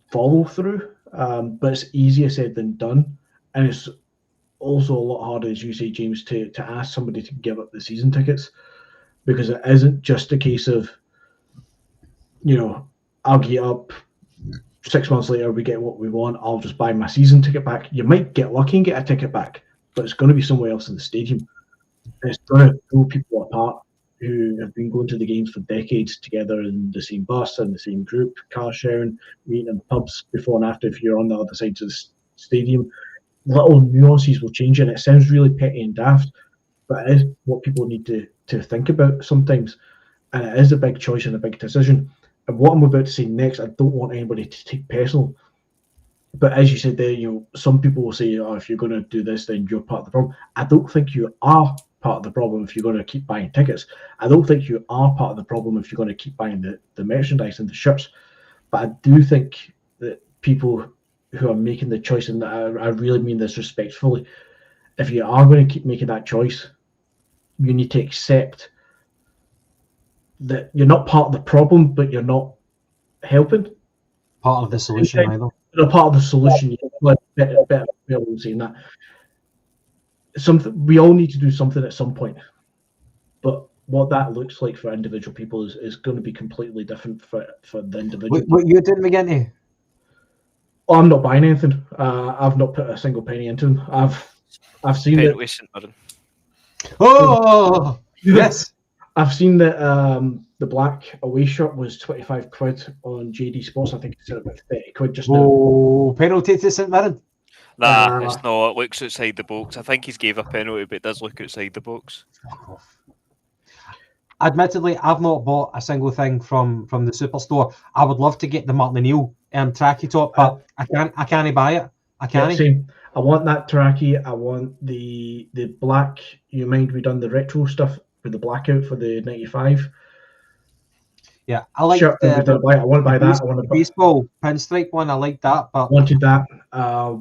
follow through. But it's easier said than done, and it's also a lot harder, as you say, James, to ask somebody to give up the season tickets, because it isn't just a case of, I'll get up 6 months later, we get what we want, I'll just buy my season ticket back. You might get lucky and get a ticket back, but it's going to be somewhere else in the stadium. And it's going to pull people apart who have been going to the games for decades together in the same bus and the same group, car sharing, meeting in pubs before and after if you're on the other side of the stadium. Little nuances will change, and it sounds really petty and daft, but it is what people need to think about sometimes, and it is a big choice and a big decision. And what I'm about to say next, I don't want anybody to take personal, but as you said there, some people will say, oh, if you're going to do this, then you're part of the problem. I don't think you are part of the problem if you're going to keep buying tickets. I don't think you are part of the problem if you're going to keep buying the merchandise and the shirts. But I do think that people who are making the choice, and I really mean this respectfully, if you are going to keep making that choice, you need to accept that you're not part of the problem, but you're not helping. Part of the solution, either. You're part of the solution. Better than saying that. We all need to do something at some point, but what that looks like for individual people is going to be completely different for the individual. What you did, McGinty? Oh, I'm not buying anything. I've not put a single penny into them. I've seen that. Oh yes, I've seen that the black away shirt was £25 on JD Sports. I think it's about £30 just now. Oh, penalty to St Mirren. Nah, it's not. It looks outside the box. I think he's gave a penalty, but it does look outside the box. Admittedly, I've not bought a single thing from the superstore. I would love to get the Martin O'Neill tracky top, but I can't buy it. I can't. Yeah, same. I want that tracky. I want the black. You mind we done the retro stuff with the blackout for the 95? Yeah, I like sure, I want to buy that. I want the baseball pinstripe one. I like that, but wanted that. I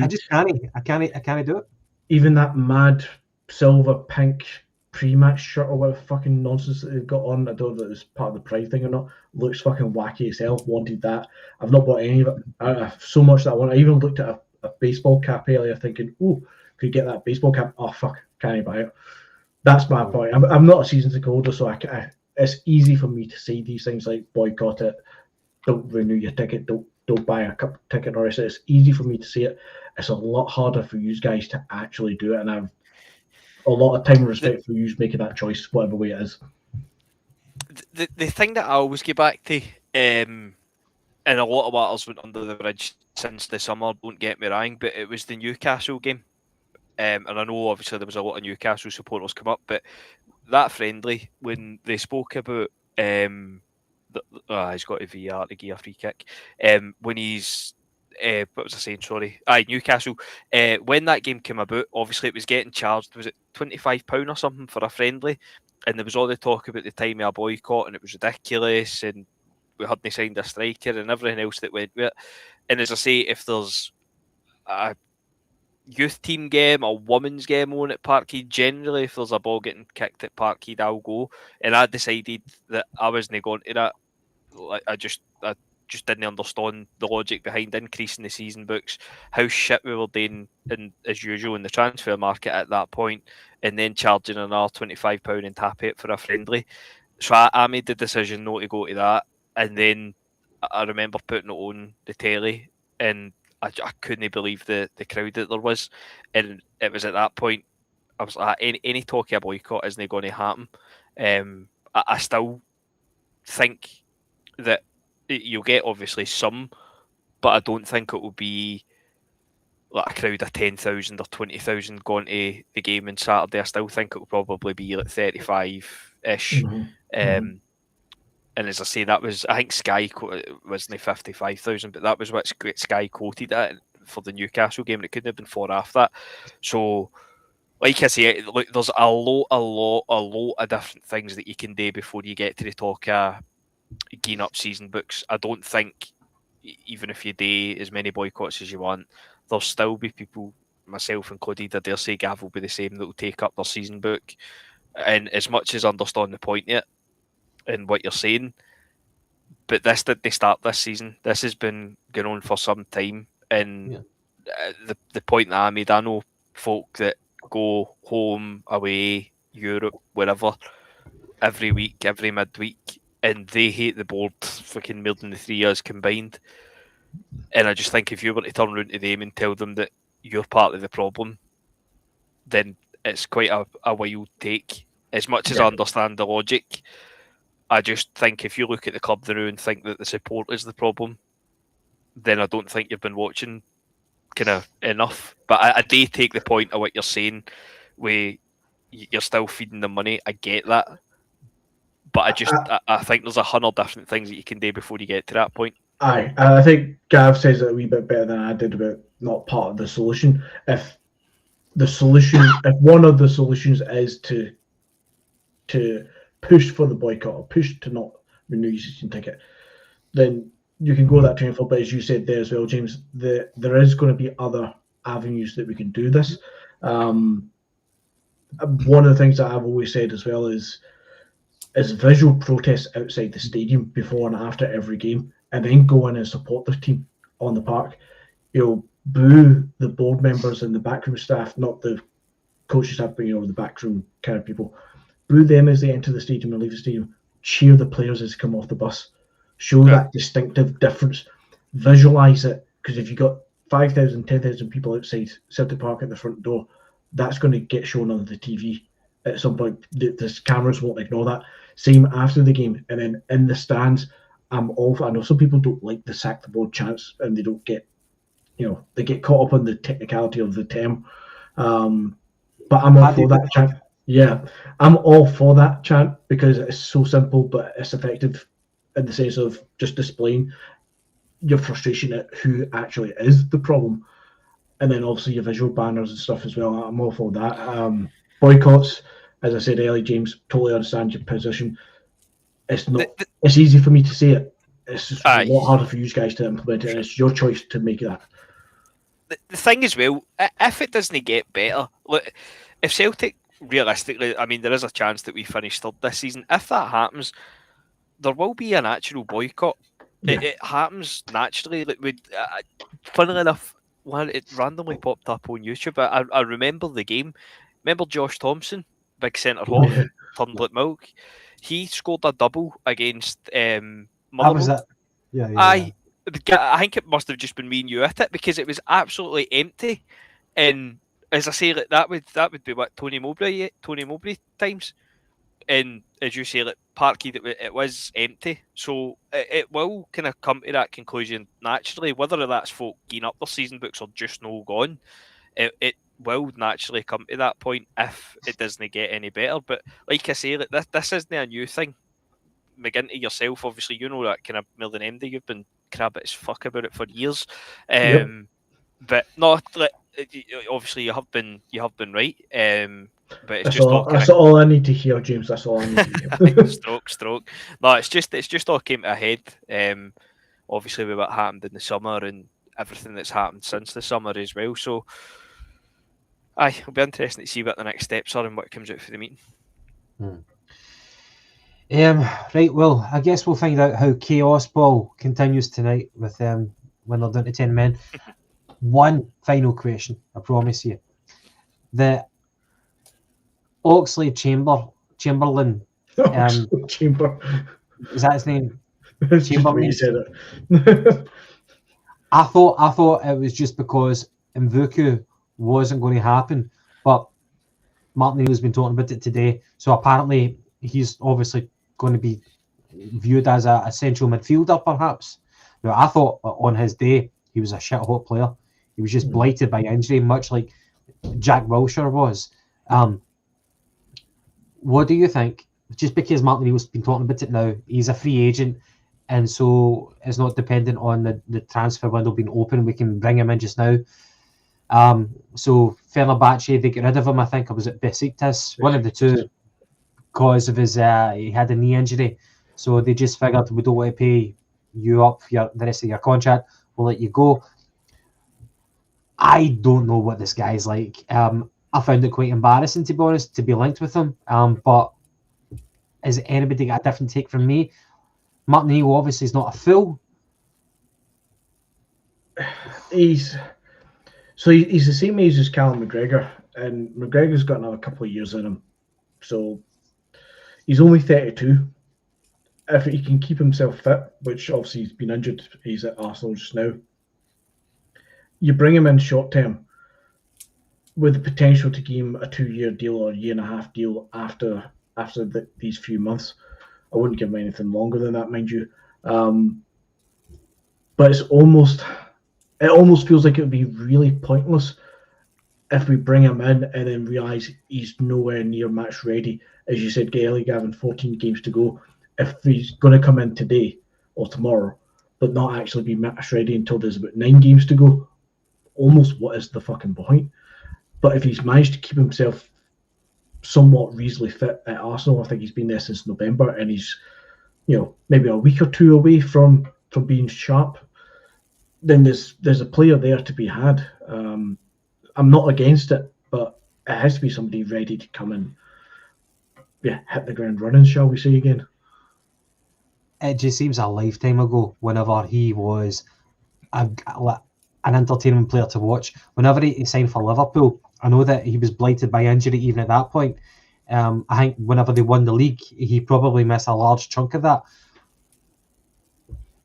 just can't. I can't do it. Even that mad silver pink pre-match shirt or whatever fucking nonsense that they've got on. I don't know if it's part of the Pride thing or not. Looks fucking wacky as hell. Wanted that. I've not bought any of it. I have so much that I want. I even looked at a baseball cap earlier, thinking, "Oh, could get that baseball cap." Oh fuck, can't buy it. That's my point. I'm not a season ticket holder, so it's easy for me to say these things like boycott it, don't renew your ticket, don't buy a cup ticket, or it's easy for me to say it. It's a lot harder for you guys to actually do it, and I've a lot of time and respect for you making that choice, whatever way it is. The thing that I always get back to, and a lot of battles went under the bridge since the summer, don't get me wrong, but it was the Newcastle game. And I know obviously there was a lot of Newcastle supporters come up, but that friendly, when they spoke about he's got a VR to give a free kick. When he's what was I saying? Sorry, Newcastle. When that game came about, obviously it was getting charged. Was it £25 or something for a friendly? And there was all the talk about the time of a boycott, and it was ridiculous, and we hadn't signed a striker and everything else that went with it. And as I say, if there's a youth team game or women's game on at Parkhead, generally if there's a ball getting kicked at Parkhead, I'll go. And I decided that I wasn't going to that. I just didn't understand the logic behind increasing the season books, how shit we were doing, and as usual in the transfer market at that point, and then charging another £25 and tap it for a friendly. So I made the decision not to go to that. and then I remember putting it on the telly, and I couldn't believe the crowd that there was, and it was at that point I was like, any talk of a boycott isn't going to happen. I still think that you'll get obviously some, but I don't think it will be like a crowd of 10,000 or 20,000 going to the game on Saturday. I still think it will probably be like 35-ish. And as I say, that was, I think Sky wasn't 55,000, but that was what Sky quoted at for the Newcastle game, and it couldn't have been far off that. So, like I say, look, there's a lot of different things that you can do before you get to the talk of geeing up season books. I don't think, even if you do as many boycotts as you want, there'll still be people, myself included, I dare say Gav will be the same, that will take up their season book. And as much as I understand the point yet and what you're saying, but this didn't start this season. This has been going on for some time. And the point that I made, I know folk that go home, away, Europe, wherever, every week, every midweek, and they hate the board fucking more than the 3 years combined. And I just think if you were to turn around to them and tell them that you're part of the problem, then it's quite a wild take. As much as I understand the logic, I just think if you look at the club now and think that the support is the problem, then I don't think you've been watching kind of enough. But I do take the point of what you're saying, where you're still feeding them money. I get that. But I think there's 100 different things that you can do before you get to that point. Aye, I think Gav says it a wee bit better than I did about not part of the solution. If one of the solutions is to push for the boycott or push to not renew your season ticket, then you can go that train for. But as you said there as well, James, there is going to be other avenues that we can do this. One of the things that I've always said as well is visual protests outside the stadium before and after every game, and then go in and support the team on the park. Boo the board members and the backroom staff, not the coaches staff, but the backroom kind of people. Boo them as they enter the stadium and leave the stadium. Cheer the players as they come off the bus. Show that distinctive difference. Visualise it, because if you got 5,000, 10,000 people outside Celtic Park at the front door, that's going to get shown on the TV at some point. The cameras won't ignore that. Same after the game, and then in the stands, I know some people don't like the sack the board chants, and they don't get, they get caught up on the technicality of the term. But I'm all for that chant. Yeah, I'm all for that chant because it's so simple, but it's effective in the sense of just displaying your frustration at who actually is the problem. And then obviously your visual banners and stuff as well. I'm all for that. Boycotts, as I said earlier, James, totally understand your position. It's not. It's easy for me to say it. It's just a lot harder for you guys to implement it. And it's your choice to make that. The thing as well, if it doesn't get better, look, if Celtic realistically, I mean, there is a chance that we finish third this season. If that happens, there will be a natural boycott. Yeah. It happens naturally. Like funnily enough, it randomly popped up on YouTube. I remember the game. Remember Josh Thompson, big centre half, turned like milk. He scored a double against How was that? Yeah. I think it must have just been me and you at it, because it was absolutely empty. And as I say, like that would be what Tony Mowbray times. And as you say, like Parky, it was empty. So it will kind of come to that conclusion naturally, whether that's folk geeing up their season books or just no gone. It will naturally come to that point if it doesn't get any better. But like I say, like this isn't a new thing. McGinty yourself, obviously, you know that kind of more than MD. You've been crabbit as fuck about it for years. But no, like, obviously you have been right. But it's that's all I need to hear, James. That's all I need to hear. Stroke. No, it's just all came to a head. Obviously with what happened in the summer and everything that's happened since the summer as well. So, it'll be interesting to see what the next steps are and what comes out for the meeting. Right, well, I guess we'll find out how Chaos Ball continues tonight with when they're down to 10 men. One final question, I promise you. The Oxley Chamberlain. Chamber. Is that his name? It's just the way you said it. I thought it was just because Mvuku wasn't going to happen, but Martinelli's been talking about it today. So apparently he's obviously going to be viewed as a central midfielder, perhaps. Now, I thought on his day he was a shit hot player. He was just blighted by injury, much like Jack Wilshere was. What do you think? Just because Martinelli's been talking about it now, he's a free agent, and so it's not dependent on the transfer window being open. We can bring him in just now. So Fenerbahce, they get rid of him. I think it was at Besiktas, one of the two, because of his he had a knee injury. So they just figured, we don't want to pay you up for the rest of your contract. We'll let you go. I don't know what this guy's like. I found it quite embarrassing, to be honest, to be linked with him. But is anybody got a different take from me? Martinelli obviously is not a fool. He's the same age as Callum McGregor, and McGregor's got another couple of years in him. So he's only 32. If he can keep himself fit, which obviously he's been injured, he's at Arsenal just now. You bring him in short term with the potential to give him a 2-year deal or a 1.5-year deal after these few months. I wouldn't give him anything longer than that, mind you. But it almost feels like it would be really pointless if we bring him in and then realise he's nowhere near match ready. As you said, Gaelic having 14 games to go. If he's going to come in today or tomorrow, but not actually be match ready until there's about 9 games to go, almost what is the fucking point? But if he's managed to keep himself somewhat reasonably fit at Arsenal, I think he's been there since November, and he's, maybe a week or two away from being sharp, then there's a player there to be had. I'm not against it, but it has to be somebody ready to come and hit the ground running, shall we say again. It just seems a lifetime ago whenever he was an entertaining player to watch. Whenever he signed for Liverpool, I know that he was blighted by injury even at that point. I think whenever they won the league, he probably missed a large chunk of that.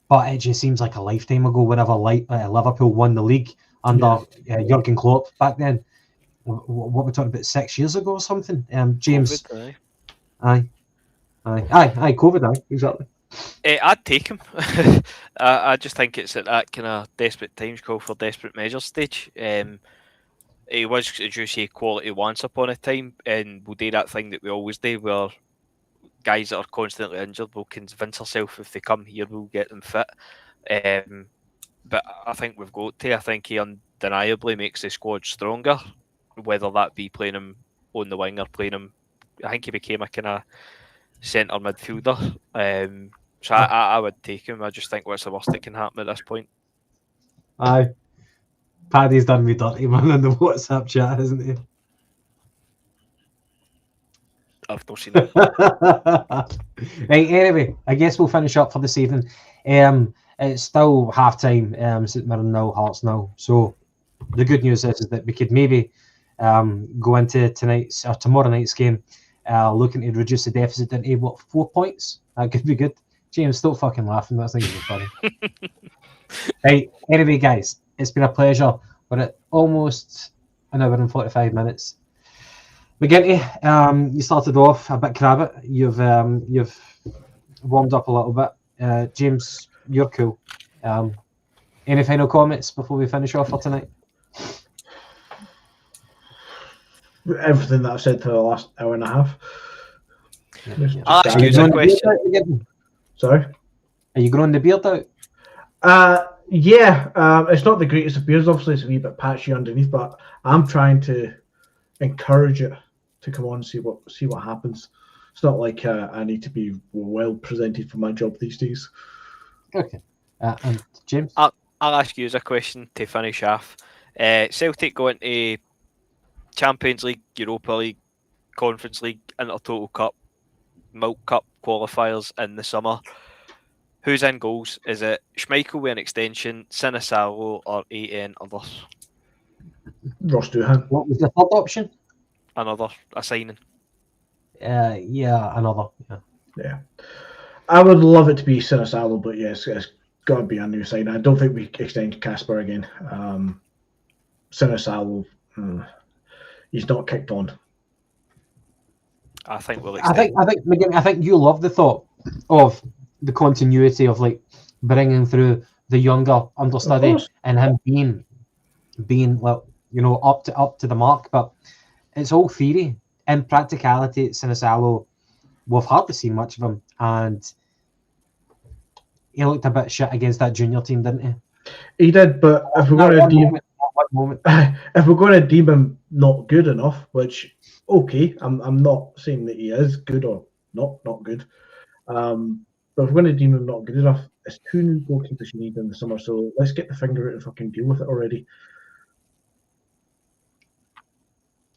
But it just seems like a lifetime ago whenever Liverpool won the league under Jurgen Klopp back then. What we're talking about, 6 years ago or something? James. COVID, aye, COVID, exactly. I'd take him. I just think it's at that kind of desperate times call for desperate measures stage. He was, as you say, quality once upon a time, and we'll do that thing that we always do, where guys that are constantly injured will convince ourselves if they come here we'll get them fit. But I think we've got to. I think he undeniably makes the squad stronger, whether that be playing him on the wing or playing him. I think he became a kind of centre midfielder. So I would take him. I just think what's the worst that can happen at this point? Aye. Paddy's done me dirty, man, in the WhatsApp chat, hasn't he? I've not seen it. Right, anyway, I guess we'll finish up for this evening. It's still half time, St Mirren 0, Hearts 0. So the good news is that we could maybe go into tonight's or tomorrow night's game looking to reduce the deficit into 4 points. That could be good. James, stop fucking laughing. That's not even funny. Right, anyway, guys, it's been a pleasure. We're at almost an hour and 45 minutes. McGinty, you started off a bit crabbit. You've warmed up a little bit. James, you're cool. Any final comments before we finish off for tonight? Everything that I've said for the last hour and a half. I'll ask you a question. Sorry? Are you growing the beard out? It's not the greatest of beards. Obviously, it's a wee bit patchy underneath, but I'm trying to encourage it to come on and see what happens. It's not like I need to be well presented for my job these days. Okay. And James? I'll ask you a question to finish off. Celtic go into Champions League, Europa League, Conference League, Intertotal Cup, Milk Cup qualifiers in the summer. Who's in goals? Is it Schmeichel with an extension, Sinisalo, or AN others? Ross Doohan. What was the third option? Another, a signing. Another. Yeah. I would love it to be Sinisalo, but yes, it's got to be a new sign. I don't think we extend Casper again. Sinisalo, he's not kicked on. I think we'll I extend. think I think you love the thought of the continuity of like bringing through the younger understudy and him being well, you know, up to the mark. But it's all theory. In practicality, Sinisalo, we've hardly seen much of him, and he looked a bit shit against that junior team, didn't he? He did, but if we're going to deem if we're going to deem him not good enough, which okay, I'm not saying that he is good or not good, but if we're going to deem him not good enough, it's 2 new goalkeepers you need in the summer. So let's get the finger out and fucking deal with it already.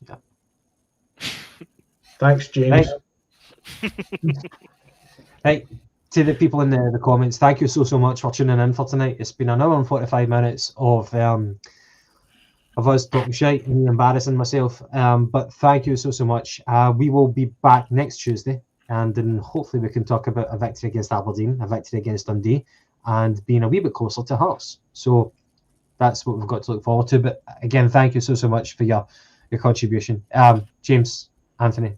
Yeah. Thanks, James. Right. To the people in the comments, thank you so much for tuning in for tonight. It's been an hour and 45 minutes of us talking shite and me embarrassing myself. But thank you so much. We will be back next Tuesday, and then hopefully we can talk about a victory against Aberdeen, a victory against Dundee, and being a wee bit closer to Hearts. So that's what we've got to look forward to. But again, thank you so much for your contribution. James, Anthony,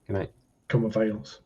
good night. Come on, finals.